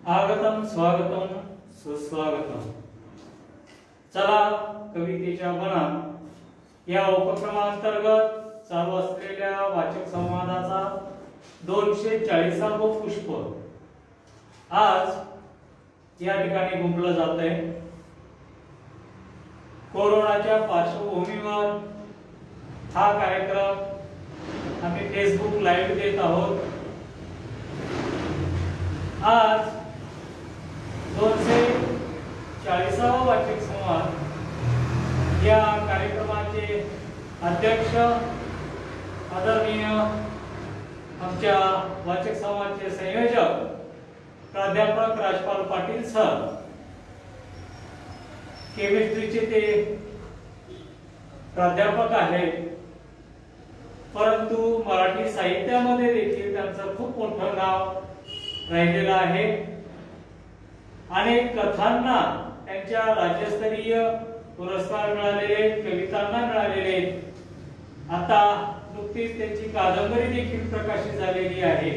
आगतम स्वागतम सुस्वागतम। चला कवितेच्या बनात या उपक्रमांतर्गत चालू असलेल्या वाचक संवादाचा 240वा पुष्प आज या ठिकाणी गुंफलं जात आहे। कोरोनाच्या पार्श्वभूमीवर हा कार्यक्रम आम्ही फेसबुक लाईव्ह देत आहोत। आज 240वा वाचक संवाद या कार्यक्रमाचे अध्यक्ष आदरणीय आमच्या वाचक संवादाचे संयोजक प्राध्यापक राजपाल पाटील सर, केमिस्ट्रीचे ते प्राध्यापक आहेत, परंतु मराठी साहित्यामध्ये देखील त्यांचं खूप मोठं नाव राहिलेलं आहे। अनेक कथांना त्यांच्या राज्यस्तरीय पुरस्कार मिळालेले, कवितांना मिळालेले। आता नुकतीच त्यांची कादंबरी देखील प्रकाशित झालेली आहे,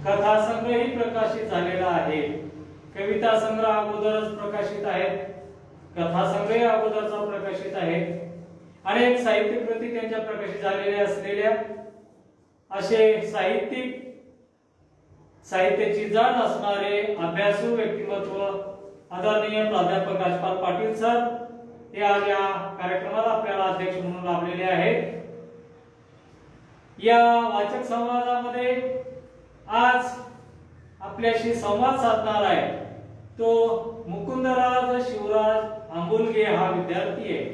कथा संग्रहही प्रकाशित झालेला आहे। कविता संग्रह अगोदरच प्रकाशित आहेत, कथा संग्रह अगोदरचा प्रकाशित आहे। अनेक साहित्य कृती त्यांच्या प्रकाशित झालेल्या असलेल्या असे साहित्याची जाण असणारे अभ्यासू व्यक्तिमत्व आदरणीय प्राध्यापक राजपाल पाटील सर हे आज या कार्यक्रमाला आपल्याला अध्यक्ष म्हणून लाभलेले आहेत। या वाचक संवादामध्ये आज आपल्याशी संवाद साधणार आहे तो मुकुंदराज शिवराज आंबुलगे हा विद्यार्थी आहे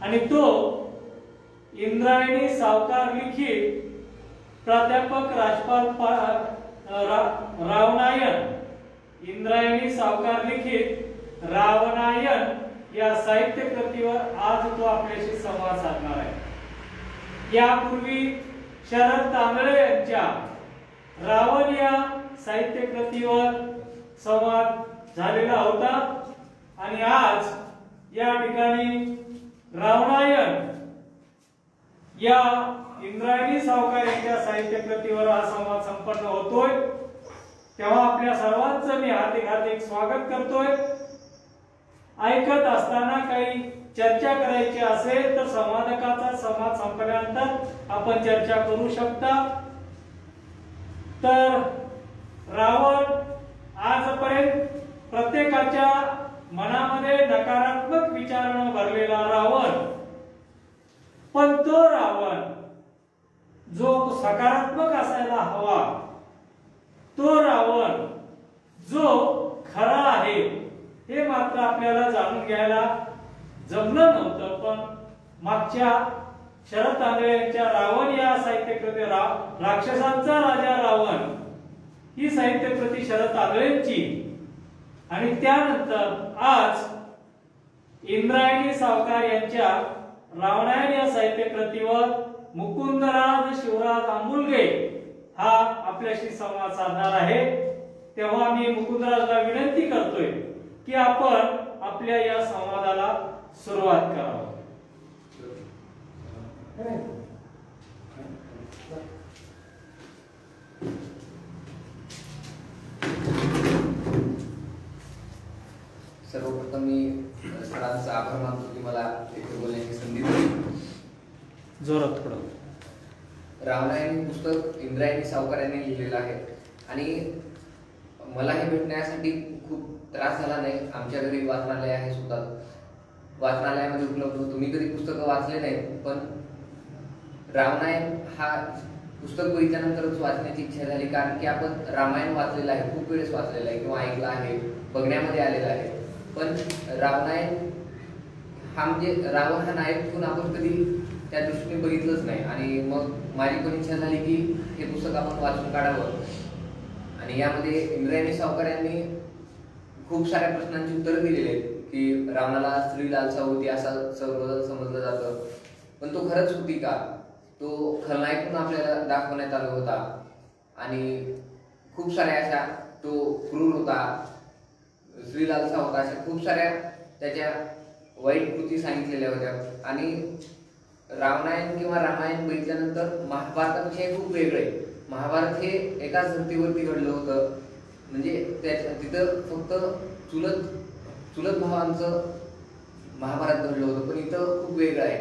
आणि तो इंद्रायणी सावकार लिखित प्राध्यापक राजपाल रावनायन, इंद्रायणी सावकार लिखित रावनायन या साहित्य कृतीवर आज तो आपल्याशी संवाद साधणार आहे। यापूर्वी शरद तांदळे यांच्या रावण या साहित्य कृतीवर संवाद झालेला होता आणि आज या ठिकाणी रावनायन या इंद्रायणी सावकार यांच्या साहित्य कृतीवर हा संवाद संपन्न होतोय। तेव्हा आपल्या सर्वांचं मी हार्दिक स्वागत करतोय। ऐकत असताना काही चर्चा करायची असेल तर संवादकाचा संवाद संपल्यानंतर आपण चर्चा करू शकता। तर रावण आजपर्यंत प्रत्येकाच्या मनामध्ये नकारात्मक विचारानं भरलेला रावण, पण तो रावण जो सकारात्मक असायला हवा, तो रावण जो खरा आहे हे मात्र आपल्याला जाणून घ्यायला जमलं नव्हतं। पण मागच्या शरद तांदळे यांच्या रावण या साहित्यकृती राक्षसांचा राजा रावण ही साहित्यकृती शरद तांदळेंची आणि त्यानंतर आज इंद्रायणी सावकार यांच्या रावणायन या साहित्यकृतीवर मुकुंदराज शिवराज आंबुलगे हा आपल्याशी संवाद साधणार आहे। तेव्हा मी मुकुंदराजला विनंती करतोय की आपण आपल्या या संवादाला सुरुवात करावी। सर्वप्रथम मी सरांचा आभार मानतो की मला इथे बोलण्याची संधी दिली। जोरात थोडं। रावणायन पुस्तक इंद्रायणी सावकार यांनी लिहिलेलं आहे आणि मला हे भेटण्यासाठी खूप त्रास झाला नाही। आमच्या घरी वाचनालय आहे सुद्धा, वाचनालयामध्ये उपलब्ध। तुम्ही कधी पुस्तकं वाचले नाही, पण रावणायन हा पुस्तक बघितल्यानंतरच वाचण्याची इच्छा झाली, कारण की आपण रामायण वाचलेलं आहे, खूप वेळेस वाचलेलं आहे किंवा ऐकलं आहे, बघण्यामध्ये आलेलं आहे। पण रावणायन हा म्हणजे रावण हा नायक म्हणून आपण कधी त्या दृष्टीने बघितलंच नाही आणि मग माझी पण इच्छा झाली की हे पुस्तक आपण वाचून काढावं। आणि यामध्ये इंद्रायणी सावकार यांनी खूप साऱ्या प्रश्नांची उत्तरं दिलेली आहेत की रावणाला स्त्री लालसा होती असं सर्वजण समजलं जातं, पण तो खरंच होती का? तो खलनायक म्हणून आपल्याला दाखवण्यात आला होता आणि खूप साऱ्या अशा तो क्रूर होता, स्त्री लालसा होता, अशा खूप साऱ्या त्याच्या वाईट कृती सांगितलेल्या होत्या। आणि रावणायन किंवा रामायण बघितल्यानंतर महाभारतापेक्षा खूप वेगळं आहे। महाभारत हे एकाच धर्तीवरती घडलं होतं। म्हणजे तिथं फक्त चुलत चुलत भावांचं महाभारत घडलं होतं, पण इथं खूप वेगळं आहे.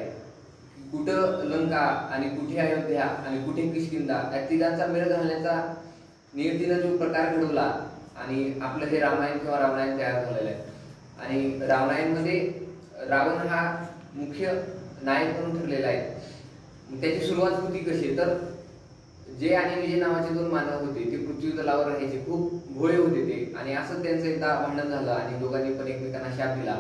कुठं लंका आणि कुठे अयोध्या आणि कुठे किष्किंधा या तिघांचा मेळ घालण्याचा नियतीनं जो प्रकार घडवला आणि आपलं हे रामायण किंवा रामायण तयार झालेलं आहे. आणि रामायणमध्ये रावण हा मुख्य नायक म्हणून ठरलेला आहे. त्याची सुरुवात होती कशी, तर जय आणि विजय नावाचे दोन मानव होते, ते पृथ्वी तलावर राहायचे, खूप भोळे होते ते. आणि असं त्यांचं एकदा भांडण झालं आणि दोघांनी पण एकमेकांना शाप दिला.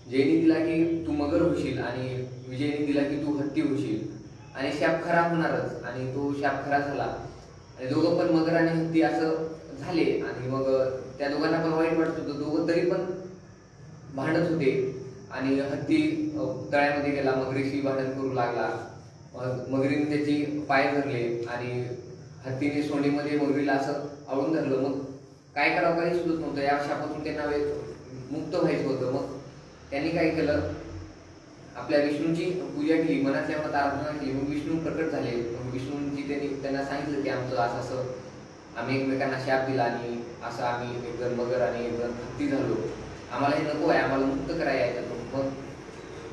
जयने दिला की तू मगर होशील आणि विजयने दिला की तू हत्ती होशील, आणि शाप खरा होणारच. आणि तो शाप खरा झाला आणि दोघं पण मगर आणि हत्ती असं झाले. आणि मग त्या दोघांना पण वाईट वाटत होतं, दोघं तरी पण भांडत होते. आणि हत्ती तळ्यामध्ये गेला, मगरीशी भांडण करू लागला. मगरीने त्याची पाय धरले आणि हत्तीने सोंडीमध्ये मगरीला असं आवळून धरलं. मग काय करावं काही सुचत नव्हतं, या शापातून त्यांना मुक्त व्हायचं होतं. मग त्यांनी काय केलं, आपल्या विष्णूची पूजा केली, मनातल्या मनात आराधना केली. मग विष्णू प्रकट झाले. मग विष्णूंची त्यांना सांगितलं की आमचं असं आम्ही एकमेकांना शाप दिला आणि असं आम्ही एक जण मगर आणि एक जण हत्ती झालो, आम्हाला हे नको आहे, आम्हाला मुक्त करायला यायचं. मग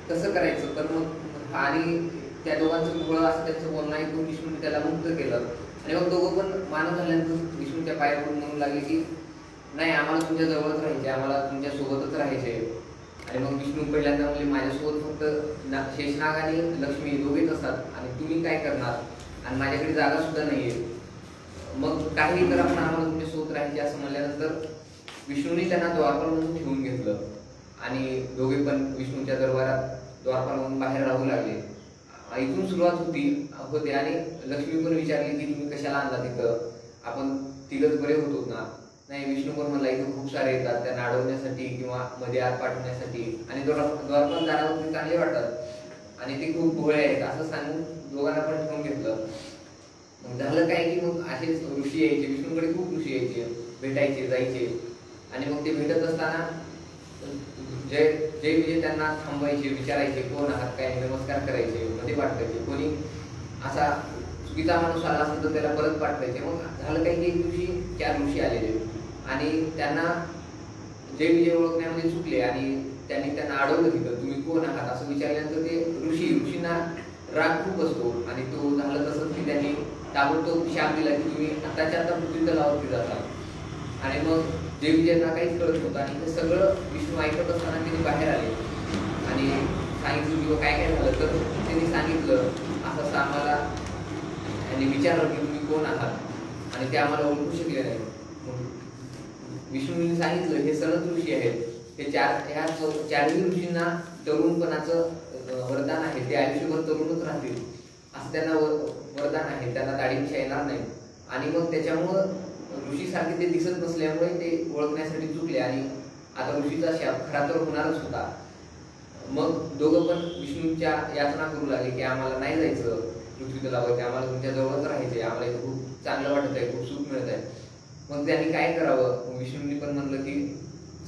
कसं करायचं, तर मग आणि त्या दोघांचं घोळ असं त्यांचं बोलणं ऐकून विष्णूने त्याला मुक्त केलं. आणि मग दोघं पण मानव झाल्यानंतर विष्णूच्या पाया पडून म्हणू लागले की नाही, आम्हाला तुमच्या जवळच राहायचे, आम्हाला तुमच्या सोबतच राहायचे. आणि मग विष्णू पहिल्यांदा म्हणले माझ्यासोबत फक्त शेषनाग आणि लक्ष्मी दोघेच असतात आणि तुम्ही काय करणार, आणि माझ्याकडे जागा सुद्धा नाहीये, मग काही तर आपण आम्हाला तुमच्या सोबत राहायचे असं म्हणल्यानंतर विष्णूने त्यांना द्वारपालमधून ठेवून घेतलं. आणि दोघे पण विष्णूच्या दरबारात द्वारपालमधून बाहेर राहू लागले. इथून सुरुवात होते. आणि लक्ष्मी पण विचारली की तुम्ही कशाला आणला तिथं, आपण तिघच बरे होतो ना. नाही, विष्णू पण म्हणला इथं खूप सारे येतात, त्यांना अडवण्यासाठी किंवा मध्ये आत पाठवण्यासाठी, आणि द्वारपाल दारावरती चांगले वाटतात आणि ते खूप भोळे आहेत असं सांगून दोघांना पण ठेवून घेतलं. मग झालं काय की मग असेच ऋषी यायचे, विष्णूकडे खूप ऋषी यायचे, भेटायचे जायचे. आणि मग ते भेटत असताना जय विजय त्यांना थांबवायचे, विचारायचे कोण आहात काय, नमस्कार करायचे, मध्ये पाठवायचे. कोणी असा चुकीचा माणूस आला असेल तर त्याला परत पाठवायचे. मग झालं काही की एक दिवशी 4 ऋषी आलेले आणि त्यांना जय विजय ओळखण्यामध्ये चुकले आणि त्यांनी त्यांना अडवलं तिथं, तुम्ही कोण आहात असं विचारल्यानंतर ते ऋषींना राग खूप असतो. आणि तो झालं तसंच की त्यांनी ताबडतोब शाप दिला की तुम्ही आताच्या आता पृथ्वी तलावरती जाता. आणि मग जय विजयांना काहीच कळत होतं आणि हे सगळं विष्णू ऐकत असताना त्यांनी बाहेर आले आणि सांगितलं किंवा काय काय झालं, तर त्यांनी सांगितलं असं आम्हाला, त्यांनी विचारलं की तुम्ही कोण आहात आणि ते आम्हाला ओळखू शकले नाही. विष्णूंनी सांगितलं हे सनत ऋषी आहेत, हे चारही ऋषींना तरुणपणाचं वरदान आहे, ते आयुष्यभर तरुणच राहतील असं त्यांना वरदान आहे, त्यांना दाढी येणार नाही. आणि मग त्याच्यामुळं ऋषीसारखे ते दिसत नसल्यामुळे ते ओळखण्यासाठी चुकले आणि आता ऋषीचा शाप खरा तर होणारच होता. मग दोघं पण विष्णूंच्या याचना करू लागले की आम्हाला नाही जायचं पृथ्वी तलावरती, आम्हाला तुमच्या जवळच राहायचे, आम्हाला इथं खूप चांगलं वाटत आहे, खूप सुख मिळत आहे. मग त्यांनी काय करावं, विष्णूंनी पण म्हणलं की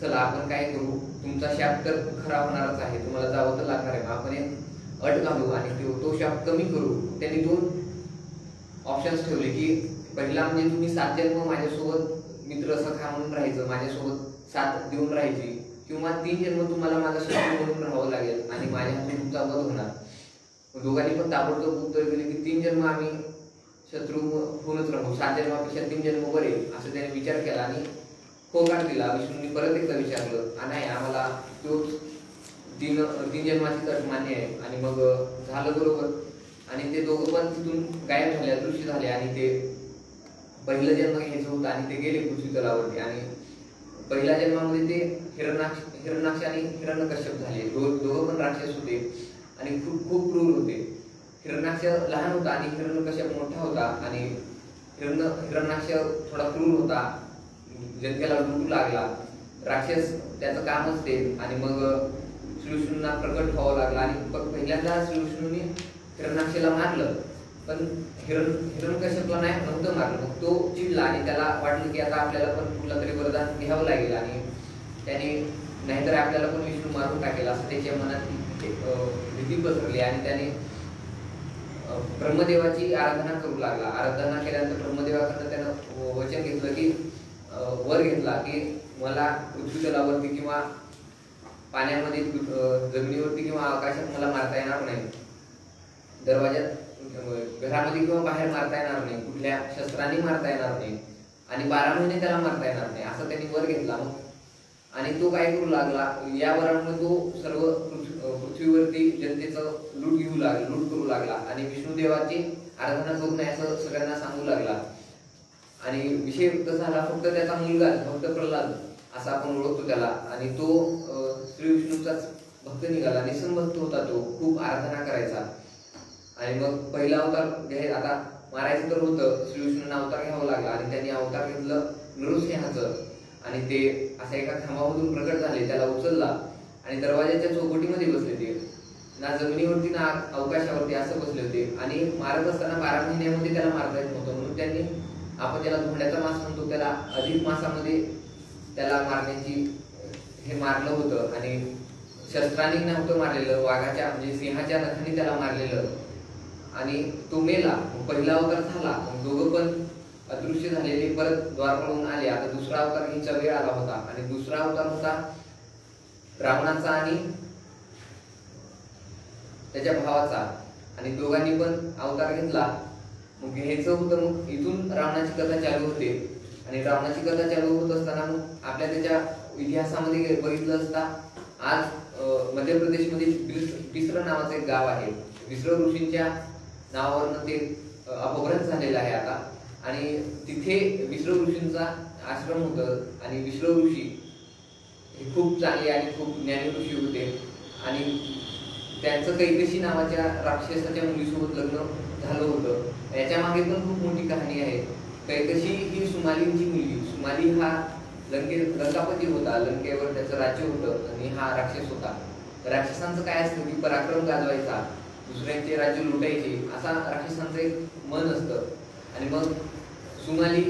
चला आपण काय करू, तुमचा शाप तर खरा होणारच आहे, तुम्हाला जावं तर लागणार आहे, आपण एक अट घालू आणि तो शाप कमी करू. त्यांनी 2 ऑप्शन्स ठेवले की पहिला म्हणजे तुम्ही 7 जन्म माझ्यासोबत मित्र सखा म्हणून राहायचं, माझ्यासोबत साथ देऊन राहायची, किंवा 3 जन्म तुम्हाला माझा शत्रू म्हणून राहावं लागेल आणि माझ्या हातून तुमचा वध होणार. दोघांनी पण ताबडतोब उत्तर दिले की 3 जन्म आम्ही शत्रू होऊनच राहू, 7 जन्मापेक्षा 3 जन्म बरे असं त्याने विचार केला आणि होकार दिला. विष्णूंनी परत एकदा विचारलं, नाही आम्हाला तोच 3 जन्माची अट मान्य आहे. आणि मग झालं बरोबर आणि ते दोघं पण तिथून गायब झाले, अदृश्य झाले आणि ते पहिलं जन्म घ्यायचं होतं आणि ते गेले पृथ्वी तलावरती. आणि पहिल्या जन्मामध्ये ते हिरण्याक्ष आणि हिरण्यकश्यप झाले, दोघं पण राक्षस होते आणि खूप क्रूर होते. हिरण्याक्ष लहान होता आणि हिरण्यकश्यप मोठा होता आणि हिरण्याक्ष थोडा क्रूर होता, जनतेला लुटू लागला. राक्षस त्याचं कामच ते. आणि मग श्रीविष्णूंना प्रकट व्हावं लागला आणि पहिल्यांदा श्रीविष्णूंनी हिरण्याक्षला मारलं, पण हिरण्यकश्यपला नव्हतं मारलं. मग तो चिडला आणि त्याला वाटलं की आता आपल्याला पण कुठला तरी वरदान घ्यावं लागेल आणि त्याने नाहीतर आपल्याला पण विष्णू मारून टाकेल असं त्याच्या मनात भीती पसरली आणि त्याने ब्रह्मदेवाची आराधना करू लागला. आराधना केल्यानंतर ब्रह्मदेवाकडनं त्यानं वचन घेतलं की वर घेतला की मला पृथ्वी तलावरती किंवा पाण्यामध्ये जमिनीवरती किंवा आकाशात मला मारता येणार नाही, दरवाज्यात घरामध्ये किंवा बाहेर मारता येणार नाही, कुठल्या शस्त्रांनी मारता येणार नाही आणि 12 महिने त्याला मारता येणार नाही, असं त्यांनी वर घेतला. आणि तो काय करू लागला, या वरामुळे तो सर्व पृथ्वीवरती जनतेचं लूट करू लागला आणि विष्णुदेवाची आराधना करू नये असं सगळ्यांना सांगू लागला. आणि विषय युक्त झाला फक्त त्याचा मुलगा भक्त प्रल्हाद असा आपण ओळखतो त्याला. आणि तो श्री विष्णूचाच भक्त निघाला, निसंभक्त होता, तो खूप आराधना करायचा. आणि मग पहिला अवतार आता मारायचं तर होतं, श्री विष्णूंना अवतार घ्यावा लागला आणि त्यांनी अवतार घेतलं नृसिंहाचं. आणि ते अशा एका खांबामधून प्रकट झाले, त्याला उचलला आणि दरवाजाच्या चौकटीमध्ये बसले. ते ना जमिनीवरती ना अवकाशावरती असं बसले होते. आणि मारत असताना 12 महिन्यामध्ये त्याला मारता येत नव्हतं, म्हणून त्यांनी आपण त्याला धोंड्याचा मास म्हणतो, त्याला अधिक मासामध्ये त्याला मारण्याची हे मारलं होतं. आणि शस्त्रांनी नव्हतं मारलेलं, वाघाच्या म्हणजे सिंहाच्या नखांनी त्याला मारलेलं. आणि तो मेला. पहिला अवतार झाला, दोघं पण अदृश्य झालेले परत द्वारपाळून आले. आता दुसरा अवतार घ्यायचा वेळ आला होता. आणि दुसरा अवतार होता रावणाचा आणि त्याच्या भावाचा. आणि दोघांनी पण अवतार घेतला. मग घ्यायचं होतं, मग इथून रावणाची कथा चालू होते. आणि रावणाची कथा चालू होत असताना मग आपल्या त्याच्या इतिहासामध्ये बघितलं असता आज मध्य प्रदेशमध्ये बिस्र नावाचं एक गाव आहे. बिस्र ऋषींच्या नावावरनं ते अपभ्रंश झालेलं आहे आता. आणि तिथे विश्र ऋषींचा आश्रम होतं. आणि विश्र ऋषी हे खूप चांगले आणि खूप ज्ञानी ऋषी होते. आणि त्यांचं कैकशी नावाच्या राक्षसाच्या मुलीसोबत लग्न झालं होतं. याच्या मागे पण खूप मोठी कहाणी आहे. कैकशी ही सुमालींची मुलगी. सुमाली हा लंकापती होता, लंकेवर त्याचं राज्य होतं. आणि हा राक्षस होता. राक्षसांचं काय असतं की पराक्रम गाजवायचा, दुसऱ्यांचे राज्य लुटायचे, असा राक्षसांचं एक मन असतं. आणि मग सुमाली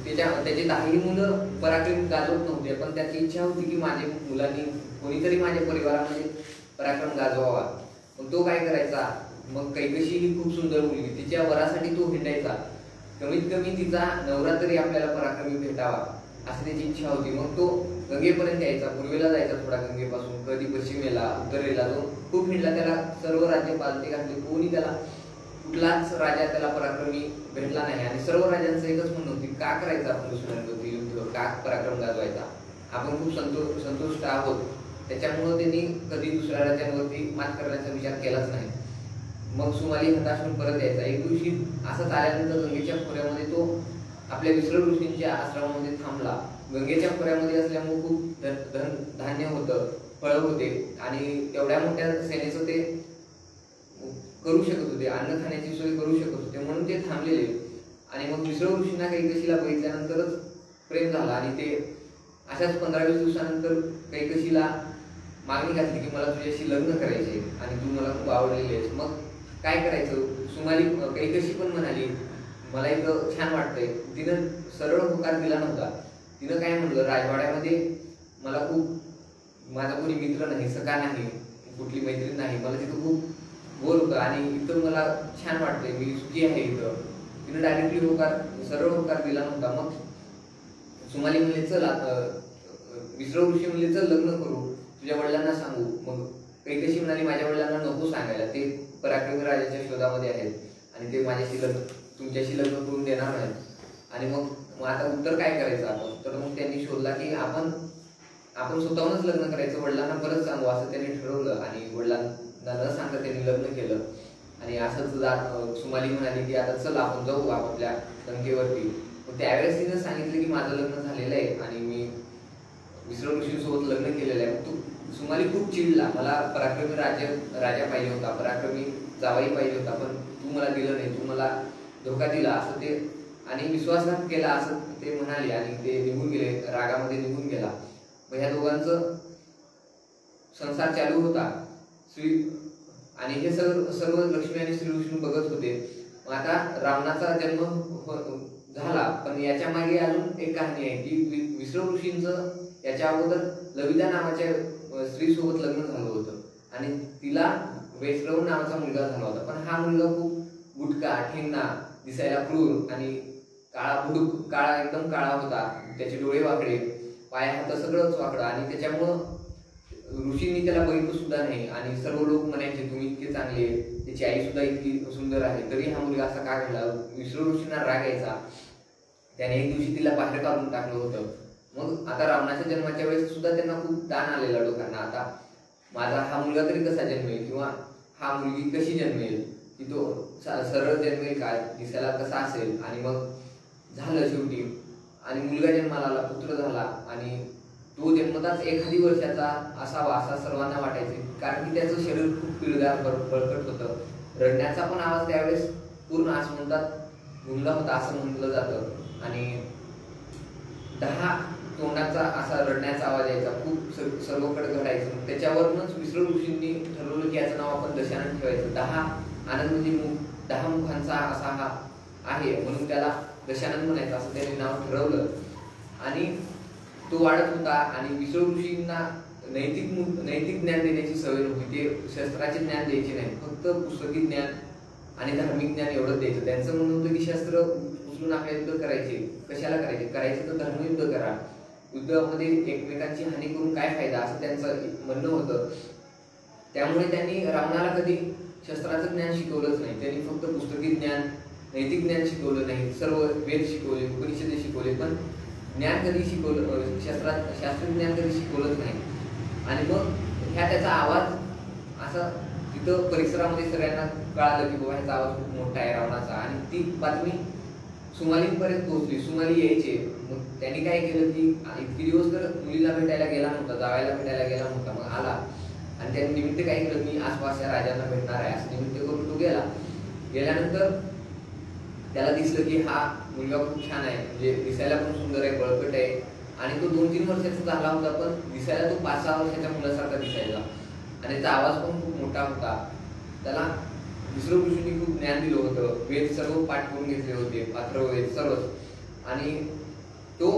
त्याची 10 मुलं पराक्रम गाजवत नव्हते, पण त्याची इच्छा होती की माझ्या मुलांनी कोणीतरी माझ्या परिवारामध्ये पराक्रम गाजवावा. मग तो काय करायचा, मग कैकशी ही खूप सुंदर मुलगी, तिच्या वरासाठी तो हिंडायचा. कमीत कमी तिचा नवरा तरी आपल्याला पराक्रमी भेटावा अशी त्याची इच्छा होती. मग तो गंगेपर्यंत यायचा, पूर्वेला जायचा थोडा गंगेपासून, कधी पश्चिमेला, उत्तरेला. तो खूप हिंडला. त्याला सर्व राज्य पालते घातले, कोणी त्याला कुठलाच राजा त्याला पराक्रमी भेटला नाही. आणि सर्व राजांचं एकच म्हणणं होती, का करायचं आपण दुसऱ्यांवरती युद्ध, का पराक्रम गाजवायचा, आपण खूप संतुष्ट आहोत. त्याच्यामुळे त्यांनी कधी दुसऱ्या राज्यांवरती मात करण्याचा विचार केलाच नाही. मग सुमाली हताश होऊन परत यायचा. एक दिवशी असंच आल्यानंतर गंगेच्या खोऱ्यामध्ये तो आपल्या विश्र ऋषींच्या आश्रमामध्ये थांबला. गंगेच्या खोऱ्यामध्ये असल्यामुळे खूप धान्य होतं, फळं होते आणि तेवढ्या मोठ्या सेनेचं ते करू शकत होते, अन्न खाण्याची सोय करू शकत होते, म्हणून ते थांबलेले. आणि मग विश्र ऋषींना कैकशीला बघितल्यानंतरच प्रेम झाला. आणि ते अशाच 15-20 दिवसानंतर कैकशीला मागणी घातली की मला तुझ्याशी लग्न करायचे आणि तू मला खूप आवडलेली आहेस. मग काय करायचं, सुमाली कैकशी पण म्हणाली मला इथं छान वाटतंय. तिनं सरळ होकार दिला नव्हता. तिनं काय म्हणलं, राजवाड्यामध्ये मला खूप माझा कोणी मित्र नाही, सखा नाही, कुठली मैत्रीण नाही, मला तिथं खूप बोर होतं आणि इथं मला छान वाटतंय, मी सुखी आहे इथं. तिनं डायरेक्टली सरळ होकार दिला नव्हता. मग सुमाली म्हणले चल आता, विश्र ऋषी म्हणले चल लग्न करू, तुझ्या वडिलांना सांगू. मग कैकशी म्हणाली माझ्या वडिलांना नको सांगायला, ते पराक्रमी राजाच्या शोधामध्ये आहेत आणि ते माझ्याशी तुमच्याशी लग्न करून देणार नाहीत. आणि मग आता उत्तर काय करायचं आपण, तर मग त्यांनी शोधला की आपण स्वतःहूनच लग्न करायचं, वडिलांना परत सांगू असं त्यांनी ठरवलं. आणि वडिलांना न सांगता त्यांनी लग्न केलं. आणि असंच सुमाली म्हणाली की आता चल आपण जाऊ आपल्या लंकेवरती. मग त्यावेळेस तिने सांगितलं की माझं लग्न झालेलं आहे आणि मी विश्र ऋषींसोबत लग्न केलेलं आहे. तू सुमाली खूप चिडला, मला पराक्रमी राजा पाहिजे होता, पराक्रमी जावाई पाहिजे होता, पण तू मला दिलं नाही, तू मला धोका दिला असं ते आणि विश्वासघात केला असं ते म्हणाले. आणि ते निघून गेले, रागामध्ये निघून गेला. मग ह्या दोघांचं संसार चालू होता. आणि हे सर्व लक्ष्मी आणि श्री विष्णू बघत होते. मग आता रावणाचा जन्म झाला, पण याच्या मागे अजून एक कहाणी आहे की विश्र ऋषींचं याच्या अगोदर लविदा नावाच्या स्त्री सोबत लग्न झालं होतं आणि तिला वैश्रव नावाचा मुलगा झाला होता. पण हा मुलगा खूप गुटका, ठेंगणा, दिसायला क्रूर आणि काळा बुडूक काळा एकदम काळा होता, त्याचे डोळे वाकडे, पाय हात सगळंच वाकडं, आणि त्याच्यामुळं ऋषींनी त्याला बघितलं सुद्धा नाही. आणि सर्व लोक म्हणायचे तुम्ही इतके चांगले, त्याची आई सुद्धा इतकी सुंदर आहे, तरी हा मुलगा असा का घडला. विष्णू ऋषींना राग यायचा. त्याने एक दिवशी तिला बाहेर काढून टाकलं होतं. मग आता रावणाच्या जन्माच्या वेळेस सुद्धा त्यांना खूप ताण आलेला डोक्यांना, आता माझा हा मुलगा तरी कसा जन्मेल, किंवा हा मुलगी कशी जन्मेल, की तो सरळ जन्मेल काय, दिसायला कसा असेल. आणि मग झालं शेवटी, आणि मुलगा जन्माला आला, पुत्र झाला, आणि तो जन्मताच एखादी वर्षाचा असावा असं सर्वांना वाटायचे, कारण की त्याचं शरीर खूप पिळदार बळकट होतं. रडण्याचा पण आवाज त्यावेळेस पूर्ण असं म्हणतात घुमला होता असं म्हटलं जातं. आणि 10 तोंडाचा असा रडण्याचा आवाज यायचा, खूप सर्वकडे घडायचं. त्याच्यावरूनच विष्णू ऋषींनी ठरवलं की याचं नाव आपण दशानन ठेवायचं. 10 आनंद म्हणजे 10 मुखांचा असा हा आहे, म्हणून त्याला दशानन म्हणायचं असं त्यांनी नाव ठरवलं. आणि तो वाढत होता, आणि विष्णू ऋषींना नैतिक ज्ञान देण्याची सवय नव्हती. ते शस्त्राचे ज्ञान द्यायचे नाही, फक्त पुस्तकी ज्ञान आणि धार्मिक ज्ञान एवढंच द्यायचं. त्यांचं म्हणणं होतं की शस्त्र उचलून आपल्या युद्ध करायचे, कशाला करायचे, करायचे तर धर्मयुद्ध करा, युद्धामध्ये एकमेकांची हानी करून काय फायदा, असं त्यांचं म्हणणं होतं. त्यामुळे त्यांनी रावणाला कधी शस्त्राचं ज्ञान शिकवलंच नाही. त्यांनी फक्त पुस्तकी ज्ञान, नैतिक ज्ञान शिकवलं नाही. सर्व वेद शिकवले, उपनिषदे शिकवले, पण ज्ञान कधी शिकवलं, शास्त्र ज्ञान कधी शिकवलंच नाही. आणि मग त्याचा आवाज असा तिथं परिसरामध्ये सगळ्यांना कळालं की बाबा ह्याचा आवाज खूप मोठा आहे रावणाचा. आणि ती बातमी सुमालींपर्यंत पोहोचली. सुमाली यायचे. मग त्यांनी काय केलं की इतके दिवस तर मुलीला भेटायला गेला नव्हता, जावायला भेटायला गेला नव्हता. मग आला, आणि त्यांनी निमित्त काय केलं, मी आसपासच्या राजांना भेटणार आहे असं निमित्त करून तो गेला. गेल्यानंतर त्याला दिसलं की हा मुलगा खूप छान आहे, म्हणजे दिसायला पण सुंदर आहे, बळकट आहे. आणि तो 2-3 वर्षाचा झाला होता, पण दिसायला तो 5-6 वर्षाच्या मुलासारखा दिसायचा. आणि त्याचा आवाज पण खूप मोठा होता. त्याला विष्णू ऋषींनी खूप ज्ञान दिलं होतं, वेद सर्व पाठ करून घेतले होते, अथर्ववेद सर्वच. आणि तो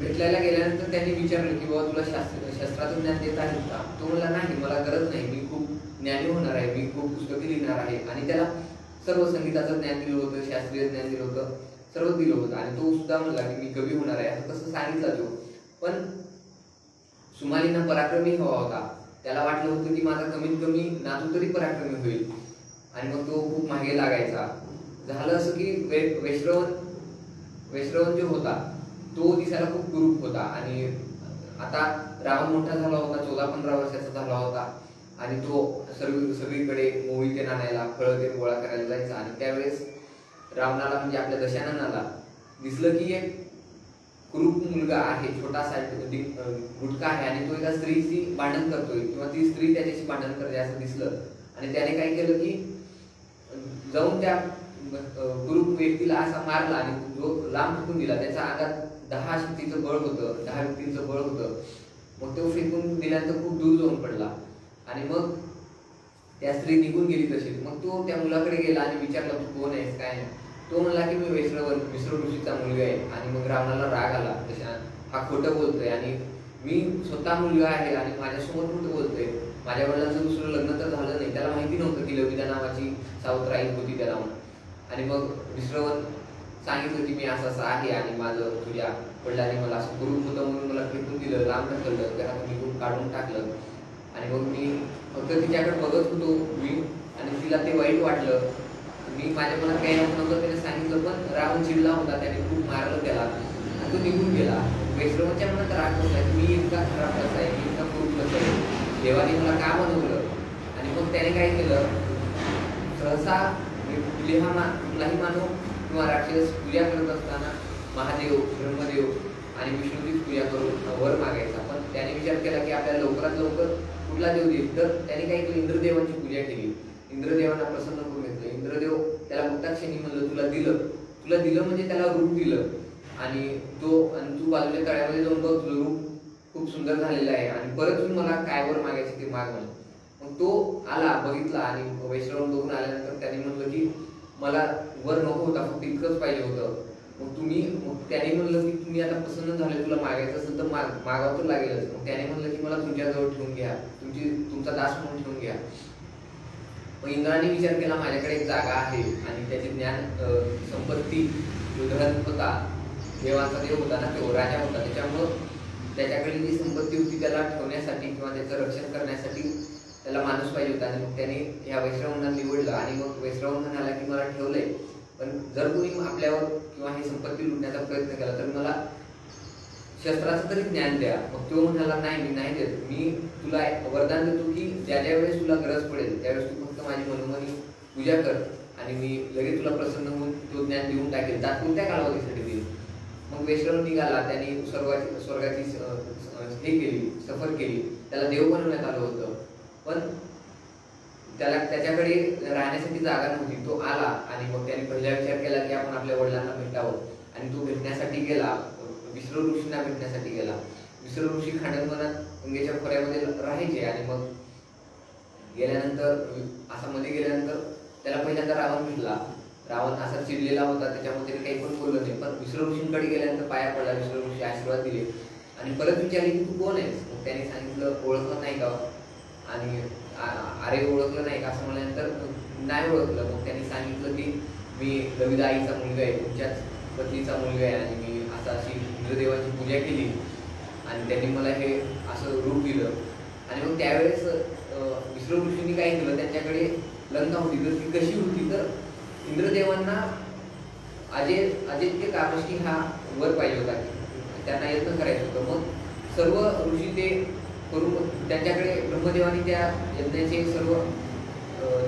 भेटल्याला गेल्यानंतर त्यांनी विचारलं की बाबा तुला शस्त्राचं ज्ञान देत आहे का. तो म्हणला नाही, मला गरज नाही, मी खूप ज्ञानी होणार आहे, मी खूप पुस्तके लिहिणार आहे. आणि त्याला सर्व संगीताचं ज्ञान दिलं होतं, शास्त्रीय ज्ञान दिलं होतं, सर्व दिलं होतं. आणि तो सुद्धा म्हणला की मी कवी होणार आहे, असं कसं सांगितलं तो. पण सुमालींना पराक्रमी हवा होता. त्याला वाटलं होतं की माझा कमीत कमी नातू तरी पराक्रमी होईल. आणि मग तो खूप मागे लागायचा. झालं असं की वैश्रवण जो होता तो दिसायला खूप कुरूप होता. आणि आता रावण मोठा झाला होता, 14-15 वर्षाचा झाला होता. आणि तो सगळीकडे मोहिते आणायला, फळं ते गोळा करायला जायचा. आणि त्यावेळेस रावणाला म्हणजे आपल्या दशाननाला दिसलं की एक कुरूप मुलगा आहे, छोटासा गुटका आहे, आणि तो एका स्त्रीशी भांडण करतोय, किंवा ती स्त्री त्याच्याशी भांडण करते असं दिसलं. आणि त्याने काय केलं की जाऊन त्या कुरूप व्यक्तीला असा मारला, आणि जो लांब फेकून दिला. त्याच्या अंगात 10 शक्तीचं बळ होतं, 10 व्यक्तींचं बळ होतं. मग तो फेकून दिल्यानंतर खूप दूर जाऊन पडला. आणि मग त्या स्त्री निघून गेली तशीच. मग तो त्या मुलाकडे गेला आणि विचारला तू कोण आहेस, काय नाही. तो म्हणला की मी विष्णू ऋषीचा मुलगा आहे. आणि मग रावणाला राग आला, तशा हा खोटं बोलतोय, आणि मी स्वतः मुलगा आहे, आणि माझ्यासमोर खोटं बोलतोय. माझ्या वडिलांचं दुसरं लग्न तर झालं नाही, त्याला माहिती नव्हतं की लविदा नावाची सावत्र आई होती त्याला. आणि मग विश्रवण सांगितलं की मी असं आहे, आणि माझं तुझ्या वडिलांनी मला असं कुरूप होतं म्हणून मला फेकून दिलं, लांब ढकललं, घरात निघून काढून टाकलं. आणि मग मी फक्त तिच्याकडे बघत होतो मी, आणि तिला ते वाईट वाटलं. मी माझ्या मनात काही नव्हतं त्याने सांगितलं, पण रावण चिडला होता, त्याने खूप मारलं त्याला, आणि तो निघून गेला. वैश्रवाच्या मनात राग बसला की मी इतका खराब कसा आहे, मी इतका कुरूप कसा आहे, देवाने मला का बनवलं. आणि मग त्याने काय केलं, सहसा कुठलाही मानव किंवा राक्षस पूजा करत असताना महादेव, ब्रह्मदेव आणि विष्णूचीच पूजा करून वर मागायचा. पण त्याने विचार केला की आपल्याला लवकरात लवकर कुठला देव देईल, तर त्याने काय केलं, इंद्रदेवांची पूजा केली. इंद्रदेवांना प्रसन्न करून घेतलं. इंद्रदेव त्याला मुक्ताक्षणी म्हणलं तुला दिलं म्हणजे त्याला रूप दिलं. आणि तू बाजूच्या तळ्यामध्ये जाऊन बघ, तुझं रूप खूप सुंदर झालेलं आहे, आणि परत तू मला काय वर मागायचं ते माग म्हणून. मग तो आला, बघितला, आणि वैश्रवण बघून आल्यानंतर त्याने म्हणलं की मला वर नको होता, फक्त इतकंच पाहिजे होतं. मग त्याने म्हणलं की तुम्ही आता प्रसन्न झाले, तुला मागायचं असेल तर मागावं तर लागेलच. मग त्याने म्हणलं की मला तुमच्याजवळ ठेवून घ्या, तुमचा दास म्हणून ठेवून घ्या. मग इंद्राने विचार केला, माझ्याकडे एक जागा आहे, आणि त्याची ज्ञान संपत्ती जो धन होता, देवांचा देव होता ना, तो राजा होता, त्याच्यामुळं त्याच्याकडे जी संपत्ती होती त्याला ठेवण्यासाठी किंवा त्याचं रक्षण करण्यासाठी त्याला माणूस पाहिजे होता. आणि मग त्याने ह्या वैश्रवणाला निवडलं. आणि मग वैश्रवण म्हणाला की मला ठेवलंय, पण जर कोणी आपल्यावर किंवा ही संपत्ती लुटण्याचा प्रयत्न केला तर मला शस्त्राचं तरी ज्ञान द्या. मग तो म्हणाला नाही, मी नाही देत, मी तुला वरदान देतो की ज्या ज्या वेळेस तुला गरज पडेल त्यावेळेस तू फक्त माझी मनोमनी पूजा कर आणि मी लगेच तुला प्रसन्न होऊन तो ज्ञान देऊन टाकेल, तात्पुरत्या कालावधीसाठी देईल. मग वैश्रव निघाला, त्यांनी स्वर्गाची हे केली, सफर केली, त्याला देव बनवण्यात आलं होतं. पण त्याच्याकडे राहण्यासाठी जागा नव्हती. तो आला आणि मग त्याने पहिला विचार केला की आपण आपल्या वडिलांना भेटावं. आणि तो भेटण्यासाठी गेला, विश्रव ऋषींना भेटण्यासाठी गेला. विश्रव ऋषी खांडणवनात गंगेच्या खोऱ्यामध्ये राहायचे. आणि मग गेल्यानंतर असा मध्ये गेल्यानंतर त्याला पहिल्यांदा रावण भेटला. रावण असा चिडलेला होता, त्याच्यामध्ये त्याने काही पण बोललं नाही. पण विश्रव ऋषींकडे गेल्यानंतर पाया पडला, विश्रव ऋषी आशीर्वाद दिले आणि परत विचारले की तू कोण आहेस. मग त्याने सांगितलं ओळखलं नाही का. आणि अरे ओळखलं नाही का असं म्हणल्यानंतर नाही ओळखलं. मग त्यांनी सांगितलं की मी लविदा आईचा मुलगा आहे, तुमच्याच पत्नीचा मुलगा आहे आणि मी अशी इंद्रदेवाची पूजा केली आणि त्यांनी मला हे असं रूप दिलं. आणि मग त्यावेळेस विश्रव ऋषींनी काय केलं, त्यांच्याकडे लंका होती. तर ती कशी होती, तर इंद्रदेवांना आदित्य कामष्टी हा वर पाहिजे होता, त्यांना यत्न करायचं होतं. मग सर्व ऋषी ते करून त्यांच्याकडे ब्रह्मदेवानी त्या यज्ञाचे सर्व